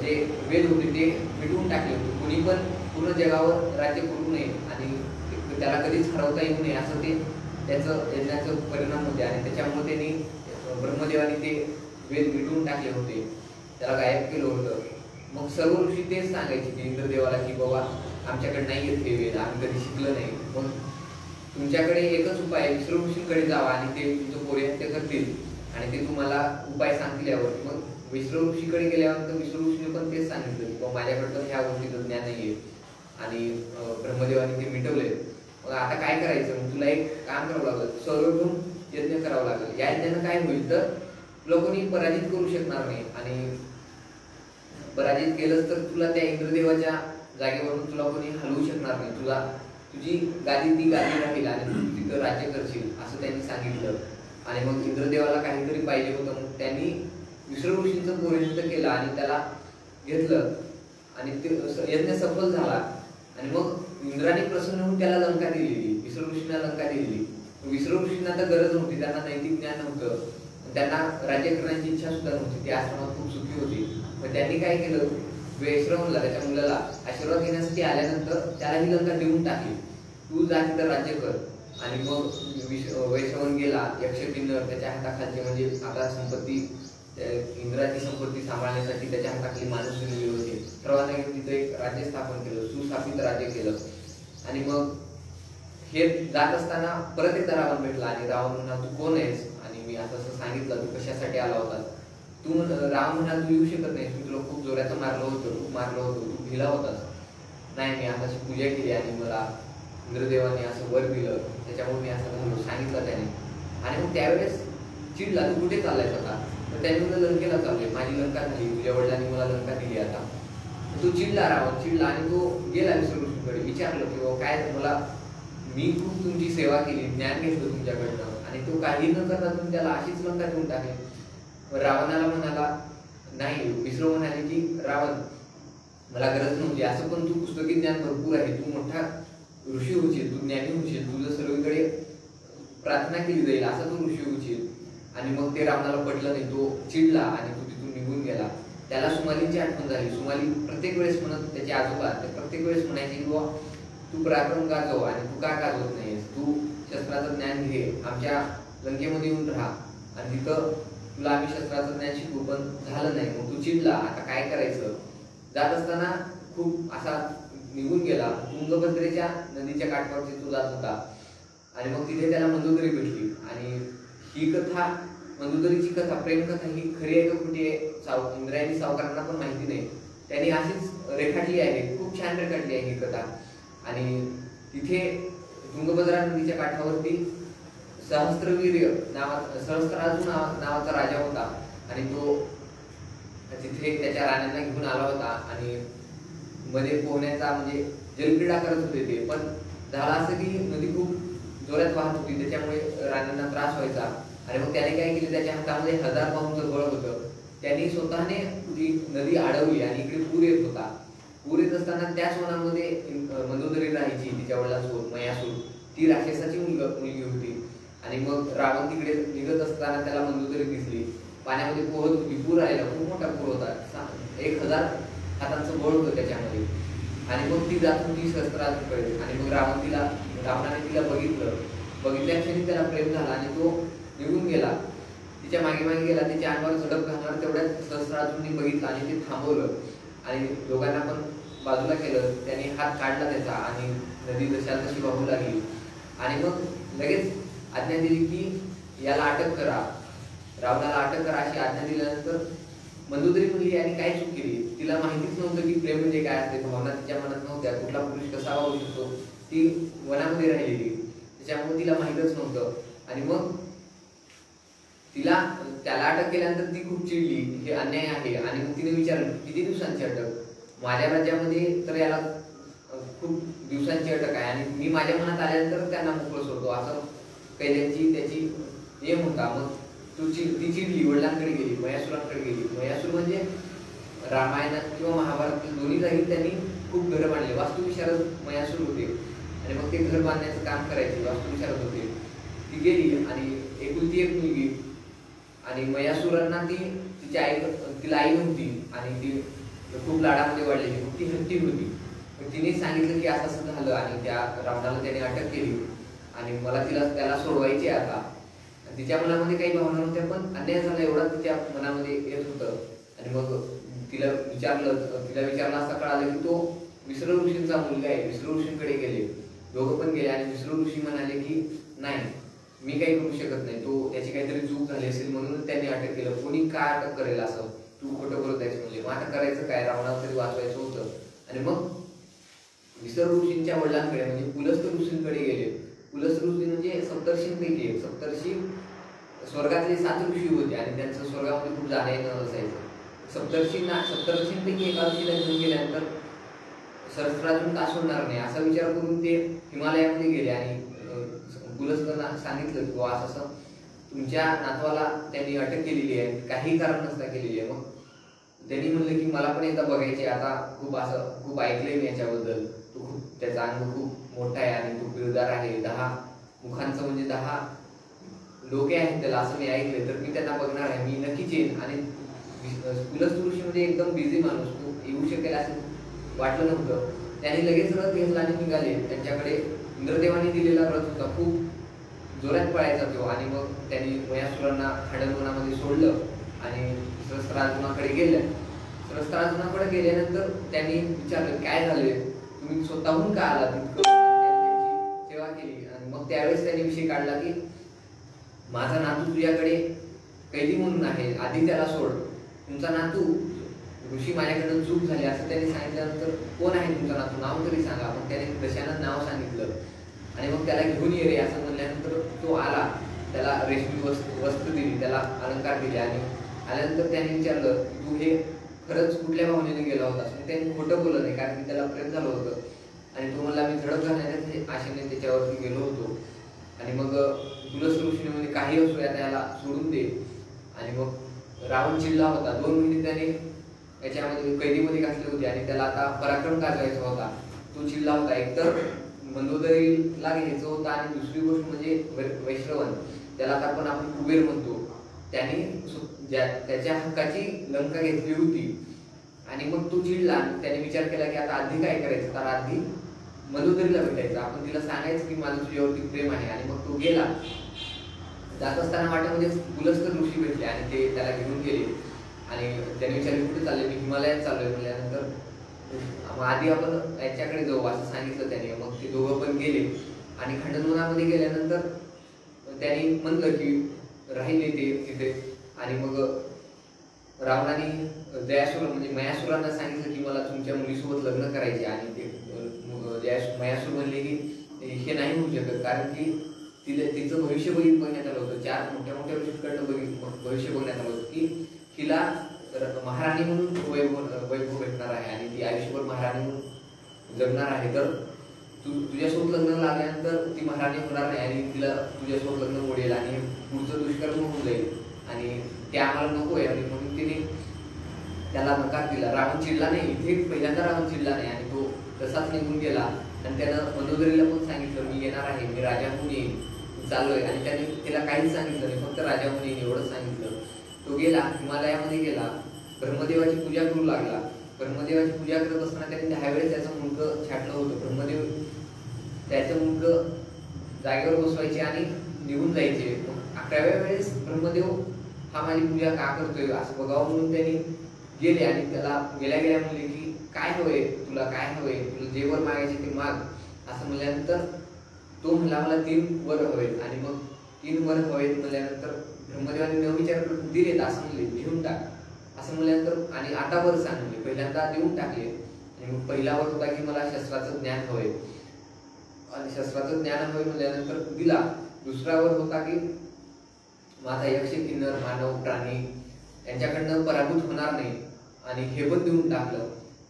जे वेद होते ते मिटवून टाकले होते. कुणी पण पूर्ण जगावर राज्य करू नये आणि त्याला कधीच हरवता येऊ नये असं ते त्याचं यज्ञाचं परिणाम होते. आणि त्याच्यामुळे त्यांनी ब्रह्मदेवानी ते वेद मिटवून टाकले होते, त्याला गायब केलं होतं. मग सर्व ऋषी तेच सांगायचे की इंद्रदेवाला की बाबा आमच्याकडे नाही येत हे वेद, आम्ही कधी शिकलं नाही. मग तुमच्याकडे एकच उपाय आहे, विश्रव ऋषींकडे जावा आणि ते तुमचं पोरेहत्य करतील आणि ते तुम्हाला उपाय सांगतील यावर. मग विश्रव ऋषीकडे गेल्यानंतर विश्रव ऋषीने पण तेच सांगितलं की बाबा माझ्याकडं ह्या गोष्टीचं ज्ञान नाहीये आणि ब्रह्मदेवाने ते मिटवले. मग आता काय करायचं, मग तुला एक काम करावं लागलं, सर्वभूम यज्ञ करावं लागेल. या यज्ञानं काय होईल तर तुला कोणी पराजित करू शकणार नाही आणि पराजित केलंच तर तुला त्या इंद्रदेवाच्या जागेवरून तुला कोणी हलवू शकणार नाही. तुला तुझी गादी ती गादी राहील आणि तू तिथं राज्य करशील असं त्यांनी सांगितलं. आणि मग इंद्रदेवाला काहीतरी पाहिजे होतं. मग त्यांनी विश्रव ऋषींचं पौरोहित्य केलं आणि त्याला घेतलं आणि ते यज्ञ सफल झाला. आणि मग इंद्राने प्रसन्न होऊन त्याला लंका दिलेली, विश्रव ऋषींना लंका दिलेली. विश्रव ऋषींना तर गरज नव्हती, त्यांना नैतिक ज्ञान नव्हतं, त्यांना राज्य करण्याची इच्छा सुद्धा नव्हती, ते आश्रमात खूप सुखी होती. मग त्यांनी काय केलं, वैश्रवणला त्याच्या मुलाला आशीर्वाद घेण्यासाठी आल्यानंतर त्याला ही लंका देऊन टाकली, तू जा तिथं राज्य कर. आणि मग वैश्रवण गेला, यक्षकिन्नर त्याच्या हाताखालचे म्हणजे आता संपत्ती इंद्राची संपत्ती सांभाळण्यासाठी त्याच्या हाताखाली माणूस नेलेले होते, सर्वांना घेऊन तिथं एक राज्य स्थापन केलं, सुस्थापित राज्य केलं. आणि मग हे जात असताना परत एकदा रावण भेटला आणि रावण म्हणाला तू कोण आहेस, आणि मी असं सांगितलं तू कशासाठी आला होता. तू रावण म्हणाला तू येऊ शकत नाही, मी तुला खूप जोराचं मारलं होतं, खूप मारलं होतं, तू भिला होतास. नाही, मी अशी पूजा केली आणि मला इंद्रदेवाने असं वर दिलं, त्याच्यामुळे मी असं झालो सांगितलं त्याने. आणि मग त्यावेळेस चिडला, तू कुठे चाललाय आता. तर त्याने मला लंकेला चालले, माझी लंका झाली, तुझ्या वडिलांनी मला लंका दिली. आता तो चिडला, रावण चिडला आणि तो गेला विष्णू ऋषींकडे, विचारलं की बाबा काय मला, मी खूप तुमची सेवा केली, ज्ञान घेतलं तुमच्याकडनं आणि तो काही न करता तुम्ही त्याला अशीच लंका देऊन टाकली. रावणाला म्हणाला नाही, विष्णू म्हणाले की रावण मला गरज नव्हती, असं पण तू पुस्तकी ज्ञान भरपूर आहे, तू मोठा ऋषी होशील, तू ज्ञानी होशील, तुझं सर्वीकडे प्रार्थना केली जाईल असा तू ऋषी होशील. आणि मग ते रावणाला पटलं नाही, तो चिडला आणि तो तिथून निघून गेला. त्याला सुमालीची आठवण झाली. सुमाली प्रत्येक वेळेस म्हणत, त्याचे आजोबा ते प्रत्येक वेळेस म्हणायचे की बुवा तू पराक्रम गाजव आणि तू का गाजवत नाहीस, तू शस्त्राचं ज्ञान घे, आमच्या लंकेमध्ये येऊन राहा आणि तिथं तुला आम्ही शस्त्राचं ज्ञान शिकू. पण झालं नाही, मग तू चिडला, आता काय करायचं. जात असताना खूप असा निघून गेला, तुंगभद्रेच्या नदीच्या काठावरती तो जात होता आणि मग तिथे त्याला मंदोदरी भेटली. आणि ही कथा, मंदोदरीची कथा, प्रेमकथा ही खरी आहे का खोटी आहे इंद्रायणी सावकारांना पण माहिती नाही, त्यांनी अशीच रेखाटली आहे, खूप छान रेखाटली आहे ही कथा. आणि तिथे तुंगभद्रा नदीच्या काठावरती सहस्त्रवीर्य सहस्त्रार्जुन नावाचा राजा होता आणि तो तिथे त्याच्या राण्यांना घेऊन आला होता आणि मध्ये पोहण्याचा म्हणजे जलक्रीडा करत होते ते. पण झाला असं की नदी खूप जोरात वाहत होती, त्याच्यामुळे राणींना त्रास व्हायचा. आणि मग त्याने काय केले, त्याच्या हातामध्ये 1000 पाऊंडचं बळ होतं. त्यांनी स्वतःने ती नदी अडवली आणि इकडे पूर येत होता. पूर येत असताना त्याच वनामध्ये मंदोदरी राहायची, तिच्या वडिलांसोबत मयासूर, ती राक्षसाची मुलगी होती. आणि मग रावण तिकडे निघत असताना त्याला मंदोदरी दिसली, पाण्यामध्ये पोहत होती. पूर आलेला, खूप मोठा पूर होता, 1000 हातांचं बळ होतं त्याच्यामध्ये. आणि मग ती जात होती सहस्त्रार्जुनाकडे. आणि मग रावणाने तिला बघितल्या क्षणी त्याला प्रेम झाला आणि तो निघून गेला, तिच्या मागे मागे गेला. तिच्या अंगावर झडप घालणार तेवढ्यात सहस्त्रार्जुनाने बघितलं आणि ते थांबवलं आणि दोघांना पण बाजूला केलं. त्याने हात काढला त्याचा आणि नदी जशाला तशी वाहू लागली. आणि मग लगेच आज्ञा दिली की याला अटक करा, रावणाला अटक करा अशी आज्ञा दिल्यानंतर मंदोदरी म्हणली आणि काय चूक केली. तिला माहितीच नव्हतं की प्रेम म्हणजे काय असते, भावना तिच्या मनात नव्हत्या, कुठला पुरुष कसा वाहू शकतो. ती वनामध्ये राहिलेली, त्याच्यामुळे तिला माहीतच नव्हतं. आणि मग त्याला अटक केल्यानंतर ती खूप चिडली, हे अन्याय आहे. आणि मग तिने विचारलं किती दिवसांची अटक, माझ्या राज्यामध्ये तर याला खूप दिवसांची अटक आहे आणि मी माझ्या मनात आल्यानंतर त्यांना मोकळं सोडतो, असं कैद्यांची त्याची नियम होता. मग ती चिडली, वडिलांकडे गेली, मयासुरांकडे गेली. मयासूर म्हणजे रामायणात किंवा महाभारत दोन्ही जागी त्यांनी खूप घर बांधले, वास्तुविशारद मयासूर होते. आणि मग ते घर बांधण्याचं काम करायचे, वास्तुविशारद होते. ती गेली आणि एकुलती एक मुलगी, आणि मयासुरांना तिच्या तिला आई नव्हती आणि ती खूप लाडामध्ये वाढलेली, ती हत्ती होती. तिने सांगितलं की असं झालं आणि त्या रावणाला त्याने अटक केली आणि मला त्याला सोडवायचे आता. तिच्या मनामध्ये काही भावना नव्हत्या, पण अन्याय झाला एवढा तिच्या मनामध्ये येत होतं. आणि मग तिला विचारलं असता कळालं की तो विसर ऋषींचा मुलगा आहे. विसर ऋषींकडे गेले, दोघं पण गेले आणि विसर ऋषी म्हणाले की नाही, मी काही करू शकत नाही, तो त्याची काहीतरी चूक झाली असेल म्हणून त्यांनी अटक केलं. कोणी काय अटक करेल असं, तू खोटं बोलत आहेस म्हणजे, मग आता करायचं काय, रावणाला तरी वाचवायचं होतं. आणि मग विसर ऋषींच्या वडिलांकडे म्हणजे पुलस्त ऋषींकडे गेले. पुलस्त ऋषी म्हणजे सप्तर्षींपैकी एक. सप्तर्षी स्वर्गातले 7 ऋषी होते आणि त्यांचं स्वर्गामध्ये खूप जाणं येणं असायचं. सप्तर्षींपैकी एका ऋषीला घेऊन गेल्यानंतर सहस्त्रार्जुन का सोडणार नाही असा विचार करून ते हिमालयामध्ये गेले आणि पुलस्तांना सांगितलं की असं तुमच्या नातवाला त्यांनी अटक केलेली आहे, काही कारण नसता केलेली आहे. मग त्यांनी म्हणलं की मला पण एकदा बघायचे, आता खूप ऐकलंय मी याच्याबद्दल, त्याचा अंग खूप मोठा आहे आणि खूप बिरदार आहे, 10 मुखांचं म्हणजे 10 डोके आहेत त्याला असं मी ऐकले, तर मी त्यांना बघणार आहे, मी नक्कीच येईन. आणि पुलस्त ऋषी म्हणजे एकदम बिझी माणूस, तो येऊ शकेल असं वाटलं नव्हतं. त्यांनी लगेच रथ घेतला आणि निघाले. त्यांच्याकडे इंद्रदेवाने दिलेला रथ होता, खूप जोरात पळायचा तो. आणि मग त्यांनी मयासुरांना खंडनवनामध्ये सोडलं आणि सहस्त्रार्जुनाकडे गेले. सहस्त्रार्जुनाकडे गेल्यानंतर त्यांनी विचारलं काय झाले, तुम्ही स्वतःहून का आला, तितकं त्यांची सेवा केली. आणि मग त्यावेळेस त्यांनी विषय काढला की माझा नातू तुझ्याकडे कैदी म्हणून आहे, आधी त्याला सोड, तुमचा नातू ऋषी माझ्याकडून चूक झाली असं त्यांनी सांगितल्यानंतर कोण आहे तुमचा नातू, नाव तरी सांगा. मग त्याने दशानन नाव सांगितलं आणि मग त्याला घेऊन ये रे असं म्हणल्यानंतर तो आला. त्याला रेशमी वस्त्र दिली, त्याला अलंकार दिले आणि आल्यानंतर त्याने विचारलं तू हे खरंच कुठल्या भावनेने गेला होतास. त्यांनी खोटं बोललं नाही, कारण की त्याला प्रेम झालं होतं आणि तो म्हणला मी झडप घालण्याच्या आशेने त्याच्यावरती गेलो होतो. आणि मग पुलस्त ऋषीने म्हणजे काही असो याला सोडून दे. आणि मग रावण चिडला होता, 2 महिने त्याने याच्यामध्ये कैदीमध्ये घातले होते आणि त्याला आता पराक्रम गाजवायचा होता. तो चिडला होता, एकतर मंदोदरीला घ्यायचं होतं आणि दुसरी गोष्ट म्हणजे वैश्रवण, त्याला आता आपण कुबेर म्हणतो, त्याने त्याच्या हक्काची लंका घेतली होती. आणि मग तो चिडला, त्याने विचार केला की आता आधी काय करायचं, तर आधी मंदोदरीला भेटायचं, आपण तिला सांगायचं की माझं तुझ्यावरती प्रेम आहे. आणि मग तो गेला. जात असताना वाटेमध्ये पुलस्त ऋषी भेटले आणि ते त्याला घेऊन गेले आणि त्याने विचारले कुठे चालले, मी हिमालयात चाललोय म्हणल्यानंतर आधी आपण याच्याकडे जाऊ असं सांगितलं त्याने. मग ते दोघं पण गेले आणि खंडनवनामध्ये गेल्यानंतर त्यांनी म्हणलं की राहिले ते तिथे. आणि मग रावणाने दयासुर म्हणजे मयासुरांना सांगितलं की मला तुमच्या मुलीसोबत लग्न करायचे. आणि ते मयासुर म्हणले की हे नाही होऊ शकत, कारण की तिचं भविष्य बघण्यात आलं होतं. 4 मोठ्या ऋषींकडनं भविष्य बघण्यात आलं होतं की तिला महाराणी म्हणून वैभव भेटणार आहे आणि ती आयुष्यभर महाराणी म्हणून जगणार आहे. तर तुझ्यासोबत लग्न लागल्यानंतर ती महाराणी होणार नाही आणि तिला तुझ्यासोबत लग्न मोडेल आणि पुढचं दुष्कर्म होऊन जाईल आणि ते आम्हाला नको आहे. आणि म्हणून तिने त्याला नकार दिला. रावण चिडला नाही, इथे पहिल्यांदा रावण चिडला नाही आणि तो तसाच निघून गेला. आणि त्यानं मनोदरीला पण सांगितलं मी येणार आहे, मी राजा होऊन येईन, चाललोय. आणि त्याने तिला काहीच सांगितलं नाही, फक्त राजा होऊन येईन एवढंच सांगितलं. तो गेला, हिमालयामध्ये गेला, ब्रह्मदेवाची पूजा करू लागला. ब्रह्मदेवाची पूजा करत असताना त्याने 10 वेळेस त्याचं मुंडकं छाटलं होतं. ब्रह्मदेव त्याचं मुंडकं जागेवर बसवायचे आणि निघून जायचे. 11व्या वेळेस ब्रह्मदेव हा माझी पूजा का करतोय असं बघावं म्हणून त्यांनी गेले आणि त्याला गेल्या गेल्या म्हणले की काय हवंय तुला, काय हवंय तुला, जे वर मागायचे ते माग असं म्हणल्यानंतर तो म्हणला मला 3 वर हवेत. आणि मग 3 वर हवेत म्हणल्यानंतर ब्रह्मदेवाने न विचार करून दिलेत असं म्हणले, घेऊन टाक असं म्हणल्यानंतर आणि आता वर सांगले, पहिल्यांदा देऊन टाकले. आणि मग पहिला वर होता की मला शस्त्राचं ज्ञान हवंय आणि शस्त्राचं ज्ञान हवंय म्हणल्यानंतर दिला. दुसरा वर होता की माझा यक्ष किन्नर मानव प्राणी यांच्याकडनं पराभूत होणार नाही आणि हे पण देऊन टाकलं.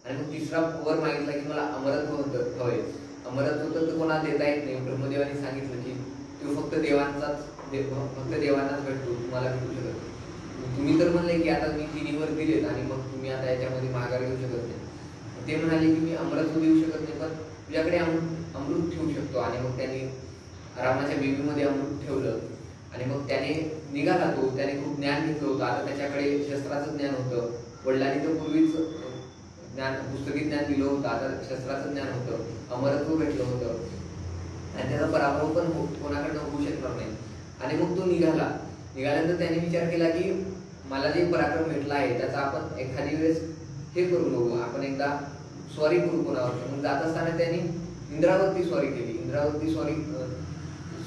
आणि मग तिसरा वर मागितला की मला अमरत्व हवंय. अमरत्व तर कोणाला देता येत नाही. ब्रह्मदेवाने सांगितलं की तो फक्त देवांनाच भेटतो, तुम्हाला भेटू शकत नाही. तुम्ही तर म्हणले की आता मी 3 वर दिलेत आणि मग तुम्ही आता याच्यामध्ये माघार घेऊ शकत नाही. ते म्हणाले की मी अमरत्व देऊ शकत नाही पण तुझ्याकडे अमृत ठेवू शकतो. आणि मग त्यांनी रामाच्या बेबीमध्ये अमृत ठेवलं आणि मग त्याने निघाला. तो त्याने खूप ज्ञान घेतलं होतं. आता त्याच्याकडे शस्त्राचं ज्ञान होतं. वडिलांनी तर पूर्वीच ज्ञान पुस्तकी ज्ञान दिलं होतं, आता शस्त्राचं ज्ञान होतं, अमरत्व भेटलं होतं आणि त्याचा पराभव पण कोणाकडनं होऊ शकणार नाही. आणि मग तो निघाल्यानंतर त्याने विचार केला की मला जे पराक्रम भेटला आहे त्याचा आपण एखादी वेळेस हे करून बघू, आपण एकदा स्वारी करू कोणावर. मग जात असताना त्यांनी इंद्रावरती स्वारी केली. इंद्रावरती स्वारी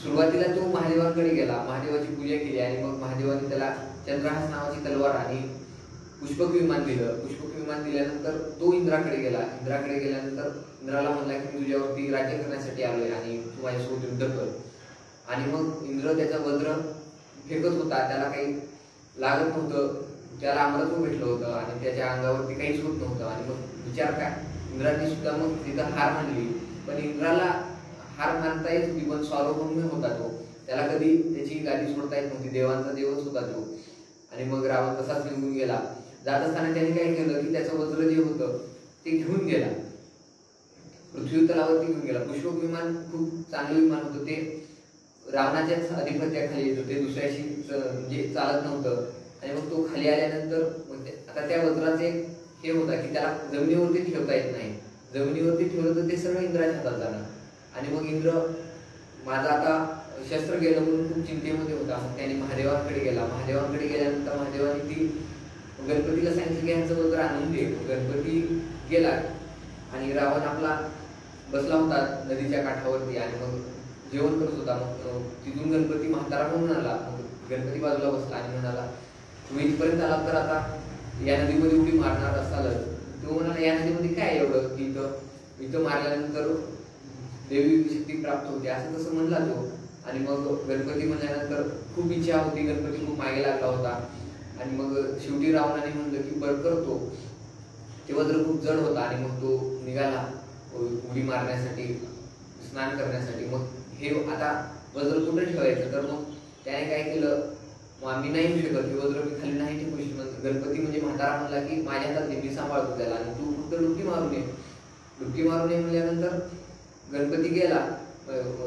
सुरुवातीला तो महादेवांकडे गेला, महादेवाची पूजा केली आणि मग महादेवाने त्याला चंद्रहास नावाची तलवार आणि पुष्पक विमान दिलं. पुष्पक विमान दिल्यानंतर तो इंद्राकडे गेला. इंद्राकडे गेल्यानंतर इंद्राला म्हणला की मी तुझ्यावरती राज्य करण्यासाठी आलोय आणि तू माझ्यासोबत युद्ध कर. आणि मग इंद्र त्याचा वज्र फेकत होता, त्याला काही लागत नव्हतं, त्याला अमरत्व भेटलं होतं आणि त्याच्या अंगावरती काहीच होत नव्हतं. आणि मग विचार काय, इंद्राने सुद्धा मग तिथं हार मानली. पण इंद्राला हार मानता येत होती पण सार्वभौम होता तो, त्याला कधी त्याची गादी सोडता येत नव्हती, देवांचा देवच होता तो. आणि मग रावण तसाच निघून गेला. जात असताना त्याने काय केलं की त्याचं वज्र जे होतं ते घेऊन गेला, पृथ्वी तलावरती घेऊन गेला. पुष्पक विमान खूप चांगलं विमान होतं, ते रावणाच्याच अधिपत्याखाली येत होते, दुसऱ्याशी म्हणजे चालत नव्हतं. आणि मग तो खाली आल्यानंतर आता त्या वज्राचे हे होता की त्याला जमिनीवरती ठेवता येत नाही. जमिनीवरती ठेवलं तर ते सगळं इंद्राच्या हातात जाणार. आणि मग इंद्र माझा आता शस्त्र गेलं म्हणून खूप चिंतेमध्ये होता. मग त्याने महादेवांकडे गेला. महादेवांकडे गेल्यानंतर महादेवाने ती गणपतीला सांगितलं की ह्यांचं वज्र आणून दे. गणपती गेला आणि रावण आपला बसला होता नदीच्या काठावरती आणि मग जेवण करत होता. मग तिथून गणपती म्हातारा म्हणून आला. मग गणपती बाजूला बसला आणि म्हणाला तुम्ही इथपर्यंत आलात तर आता या नदीमध्ये उडी मारणार असालच. तो म्हणाला या नदीमध्ये काय एवढं की इथं मारल्यानंतर देवी शक्ती प्राप्त होते असं तसं म्हणला तो. आणि मग गणपती म्हणल्यानंतर खूप इच्छा होती, गणपती खूप मागे लागला होता. आणि मग शेवटी रावणाने म्हणलं की बरं करतो. ते वज्र खूप जड होता आणि मग तो निघाला उडी मारण्यासाठी, स्नान करण्यासाठी. मग हे आता वज्र कुठे ठेवायचं, तर मग त्याने काय केलं, मग आम्ही नाही येऊ शकत, हे वज्र मी खाली नाही ठेवू शकत. गणपती म्हणजे म्हातारा म्हणला की माझ्या हातात दे, मी सांभाळतो त्याला आणि तू फक्त डुबकी मारून ये. डुबकी मारून ये म्हणल्यानंतर गणपती गेला,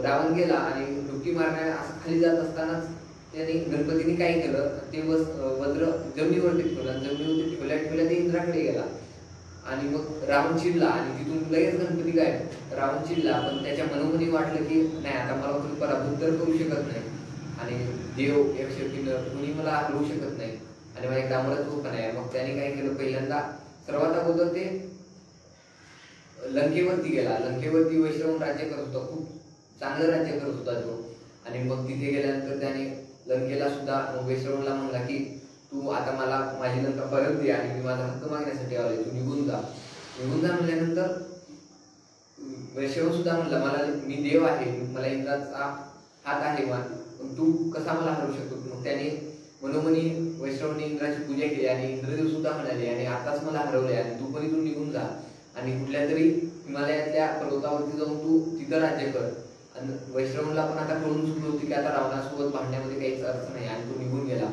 रावण गेला आणि डुबकी मारण्या असं खाली जात असतानाच त्याने गणपतीने काय केलं, ते वज्र जमिनीवरती ठेवलं. जमिनीवरती ठेवल्या ते इंद्राकडे गेला. आणि मग रावण चिडला आणि तिथून लगेच गणपती काय रावण चिडला. पण त्याच्या मनोमनी वाटलं की नाही आता मला कोणी पराभूत तर करू शकत नाही आणि देव यक्ष किन्नर कोणी मला हरवू शकत नाही आणि माझ्या अमरत्व पण आहे. मग त्याने काय केलं, पहिल्यांदा सर्वात अगोदर ते लंकेवरती गेला. लंकेवरती वैश्रवण राज्य करत होता, खूप चांगलं राज्य करत होता तो. आणि मग तिथे गेल्यानंतर त्याने लंकेला सुद्धा वैश्रवणला म्हणला की तू आता मला माझी लंका परत दे आणि मी माझा हक्क मागण्यासाठी आलोय, तू निघून जा. निघून जा म्हणल्यानंतर वैश्रवण सुद्धा म्हणला मला मी देव आहे, मला इंद्राचा हात आहे, पण तू कसा मला हरवू शकतो. मग त्याने मनोमनी वैश्रवने इंद्राची पूजा केली आणि इंद्रदेव सुद्धा म्हणाले आणि आताच मला हरवले आणि तू पण इथून निघून जा. आणि कुठल्या तरी हिमालयातल्या पर्वतावरती जाऊन तू तिथं राज्य कर. आणि वैश्रवणला पण आता कळून चुकलं होती की आता रावणासोबत भांडण्यामध्ये काहीच अर्थ नाही आणि तो निघून गेला.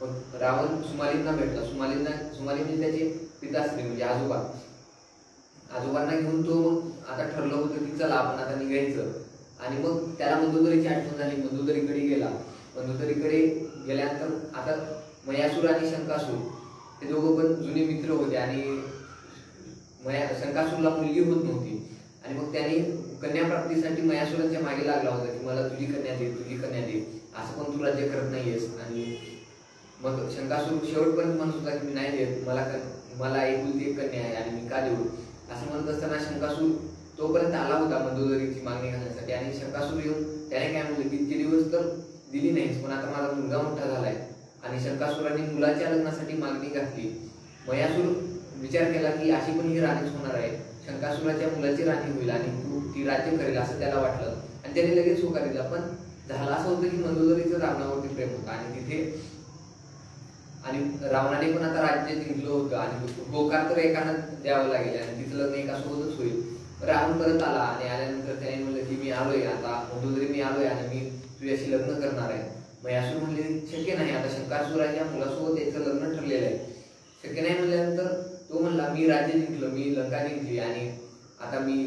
पण रावण सुमालींना भेटला. सुमाली म्हणजे त्याचे पिताश्री म्हणजे आजोबांना घेऊन तो मग आता ठरलं होतं की चला आपण आता निघायचं. आणि मग त्याला मंदोदरीची आठवण झाली. मंदोदरीकडे गेला. मंदोदरीकडे गेल्यानंतर आता मयासूर आणि शंकासूर हे दोघं पण जुने मित्र होते आणि शंकासूरला मुलगी होत नव्हती. आणि मग त्यांनी कन्याप्राप्तीसाठी मयासुरांच्या मागे लागला होता की मला तुझी कन्या दे असं पण तू राज्य करत नाहीयेस. आणि मग शंकासूर शेवटपर्यंत म्हणत होता की मी नाही देत, मला एकुलती एक कन्या आहे आणि मी का देऊ असं म्हणत असताना शंकासूर तोपर्यंत आला होता मंदोदरीची मागणी घालण्यासाठी. आणि शंकासूर येऊन त्याने काय म्हणलं की इतके दिवस तर दिली नाहीस पण आता माझा मुलगा मोठा झालाय. आणि शंकासुराने मुलाच्या लग्नासाठी मागणी घातली. मयासूर विचार केला की अशी पण ही राणीच होणार आहे, शंकासुराच्या मुलाची राणी होईल आणि तू ती राज्य करेल असं त्याला वाटलं आणि त्याने लगेच होकार दिला. पण झालं असं होतं की मंदोदरीचं रावणावरती प्रेम होतं आणि तिथे रावणाने पण आता राज्य जिंकलं होतं आणि होकार तर एकानं द्यावं लागेल आणि तिथं लग्न एकासोबतच होईल. रावण परत आला आणि आल्यानंतर त्याने म्हणलं की मी आलोय आता मंदोदरी, मी आलोय आणि मी तुझ्याशी लग्न करणार आहे. मयासूर म्हणले शक्य नाही, आता शंकासुराच्या मुलासोबत याचं लग्न ठरलेलं आहे, शक्य नाही. म्हणल्यानंतर तो म्हणला मी राज्य जिंकलं, मी लंका जिंकली आणि आता मी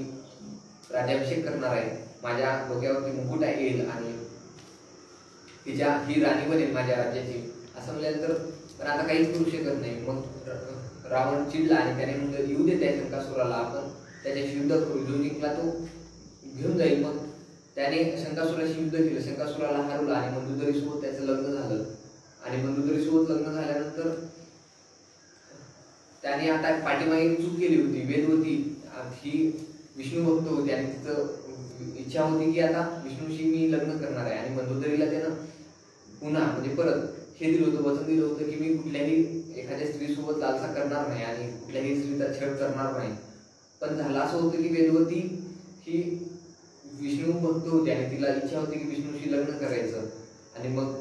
राज्याभिषेक करणार आहे, माझ्या डोक्यावरती मुकुट येईल आणि ही राणी बनेल माझ्या राज्याची असं म्हणल्यानंतर पण आता काहीच करू शकत नाही. मग रावण चिडला आणि त्याने म्हणलं येऊ दे त्या शंकासुराला, आपण त्याच्याशी युद्ध करू, जो जिंकला तो घेऊन जाईल. मग त्याने शंकासुराशी युद्ध केलं, शंकासुराला हरवला आणि मंदोदरीसोबत त्याचं लग्न झालं. आणि मंदोदरीसोबत लग्न झाल्यानंतर त्याने आता पाठीमागे चूक केली होती. वेदवती ही विष्णू भक्त होती आणि तिचं इच्छा होती की आता विष्णूशी मी लग्न करणार आहे. आणि मंदोदरीला त्यानं पुन्हा म्हणजे परत हे दिलं होतं, वचन दिलं होतं की मी कुठल्याही एखाद्या स्त्रीसोबत लालसा करणार नाही आणि कुठल्याही स्त्रीचा छळ करणार नाही. पण झालं असं होतं की वेदवती ही विष्णू भक्त होती आणि तिला इच्छा होती की विष्णूशी लग्न करायचं. आणि मग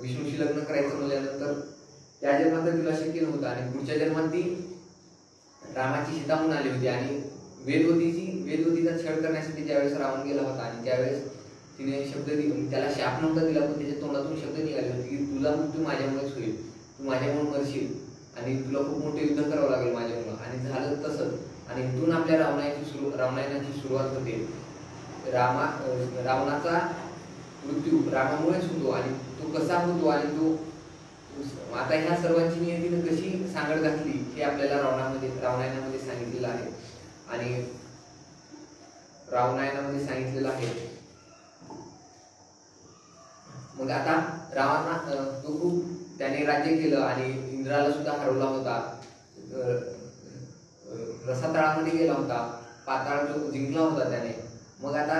विष्णूशी लग्न करायचं म्हणल्यानंतर त्या जन्मात तिला शक्य नव्हतं आणि पुढच्या जन्मात ती रामाची सीता म्हणून आली होती. आणि वेदवतीचा छळ करण्यासाठी ज्यावेळेस रावण गेला होता आणि त्यावेळेस तिने शब्द त्याला शाप नव्हता दिला पण त्याच्या तोंडातून शब्द निघाले होते की तुझा मृत्यू माझ्यामुळेच होईल, तू माझ्यामुळे मरशील आणि तुला खूप मोठे युद्ध करावं लागेल माझ्यामुळं. आणि झालं तसंच. आणि इथून आपल्या रामायणाची सुरुवात होते. रावणाचा मृत्यू रामामुळेच होतो आणि तो कसा होतो आणि तो आता ह्या सर्वांची नियतीनं कशी सांगड घातली हे आपल्याला रामायणामध्ये सांगितलेलं आहे. आणि रामायणामध्ये सांगितलेलं आहे. मग आता रावणा तो खूप त्याने राज्य केलं आणि इंद्राला सुद्धा हरवला होता, रसातळामध्ये गेला होता, पाताळ जो जिंकला होता त्याने. मग आता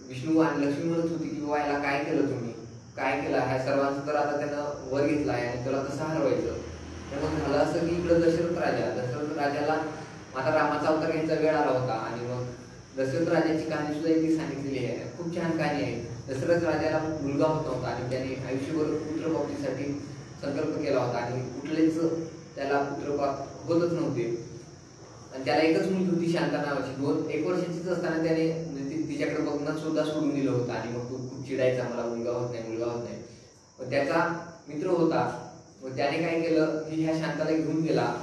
विष्णू आणि लक्ष्मी म्हणत होती की बाबा याला काय केलं, तुम्ही काय केलं, ह्या सर्वांचं तर आता त्यानं वर घेतला आहे आणि त्याला कसं हरवायचं. मग झालं असं की इकडं दशरथ राजाला आता रामाचा अवतार घ्यायचा वेळ आला होता. आणि मग दशरथ राजाची कहाणी सुद्धा इथे सांगितलेली आहे, खूप छान कहाणी आहे. दशरथ राजाला मुलगा होत नव्हता आणि त्याने आयुष्यभर पुत्रप्राप्तीसाठी संकल्प केला होता आणि कुठलेच त्याला पुत्रप्राप्त होतच नव्हते. आणि त्याला एकच मुलगी होती शांता नावाची. 1 वर्षाचीच असताना त्याने तिच्याकडे बघणं सुद्धा सोडून दिलं होतं. आणि मग तो खूप चिडायचा, मला मुलगा होत नाही. मग त्याचा मित्र होता, मग त्याने काय केलं की ह्या शांताला घेऊन गेला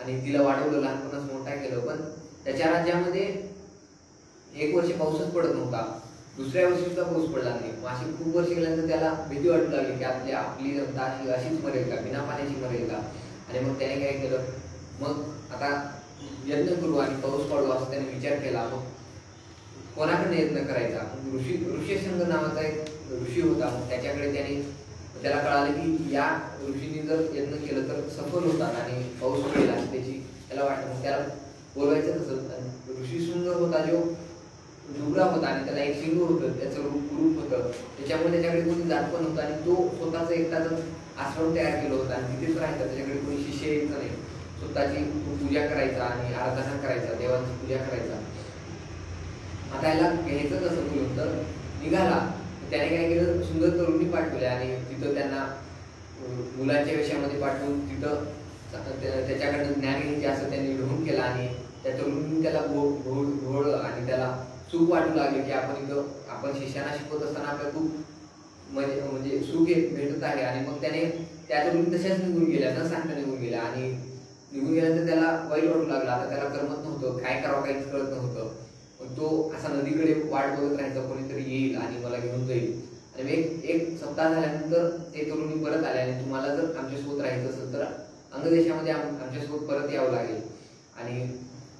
आणि तिला वाढवलं, लहानपणास मोठा केलं. पण त्याच्या राज्यामध्ये 1 वर्ष पाऊसच पडत नव्हता, दुसऱ्या वर्षी सुद्धा पाऊस पडला नाही. मग अशी खूप वर्ष गेल्यानंतर त्याला भीती वाटू लागली की आपली जनता अशीच मरेल का, बिना पाण्याची मरेल का. आणि मग त्याने काय केलं, मग आता यत्न करू आणि पाऊस पडू असं त्याने विचार केला. मग कोणाकडे यत्न करायचा, ऋषीशृंग नावाचा एक ऋषी होता. मग त्याच्याकडे त्याला कळालं की या ऋषीने जर यत्न केलं तर सफल होतात आणि पाऊस पडेल असं त्याला वाटलं. मग त्याला बोलवायचं तसं ऋषीशृंग होता जो डुबरा होता आणि त्याला एक शिंग होतं, त्याचं रूप होतं, त्याच्यामुळे त्याच्याकडे कोणी जात पण होतं आणि तो स्वतःच एकटाच आश्रम तयार केलं होतं आणि तिथेच राहायचा. त्याच्याकडे कोणी शिष्य यायचं नाही, स्वतःची पूजा करायचा आणि आराधना करायचा, देवांची पूजा करायचा. आता याला घ्यायचं कसं बोलून तर निघाला. त्याने काय केलं, सुंदर तरुणी पाठवल्या आणि तिथं त्यांना मुलांच्या वेशामध्ये पाठवून तिथं त्याच्याकडनं ज्ञान घ्यायचे असं त्यांनी ग्रहण केला. आणि त्या तरुणींनी त्याला भोळ आणि त्याला सुख वाटू लागले की आपण शिष्याना शिकवत असताना आपल्याला खूप म्हणजे सुख भेटत आहे. आणि मग त्याने त्या तरुणी तशाच निघून गेल्या, न सांगता निघून गेल्या. आणि निघून गेल्यानंतर त्याला वाईट वाटू लागला. आता त्याला करमत नव्हतं, काय करावं काहीच कळत नव्हतं. मग तो असा नदीकडे वाट बघत राहायचा, कोणीतरी येईल आणि मला घेऊन जाईल. आणि एक सप्ताह झाल्यानंतर ते तरुणी परत आले आणि तुम्हाला जर आमच्यासोबत राहायचं असेल तर अंगदेशामध्ये आमच्यासोबत परत यावं लागेल आणि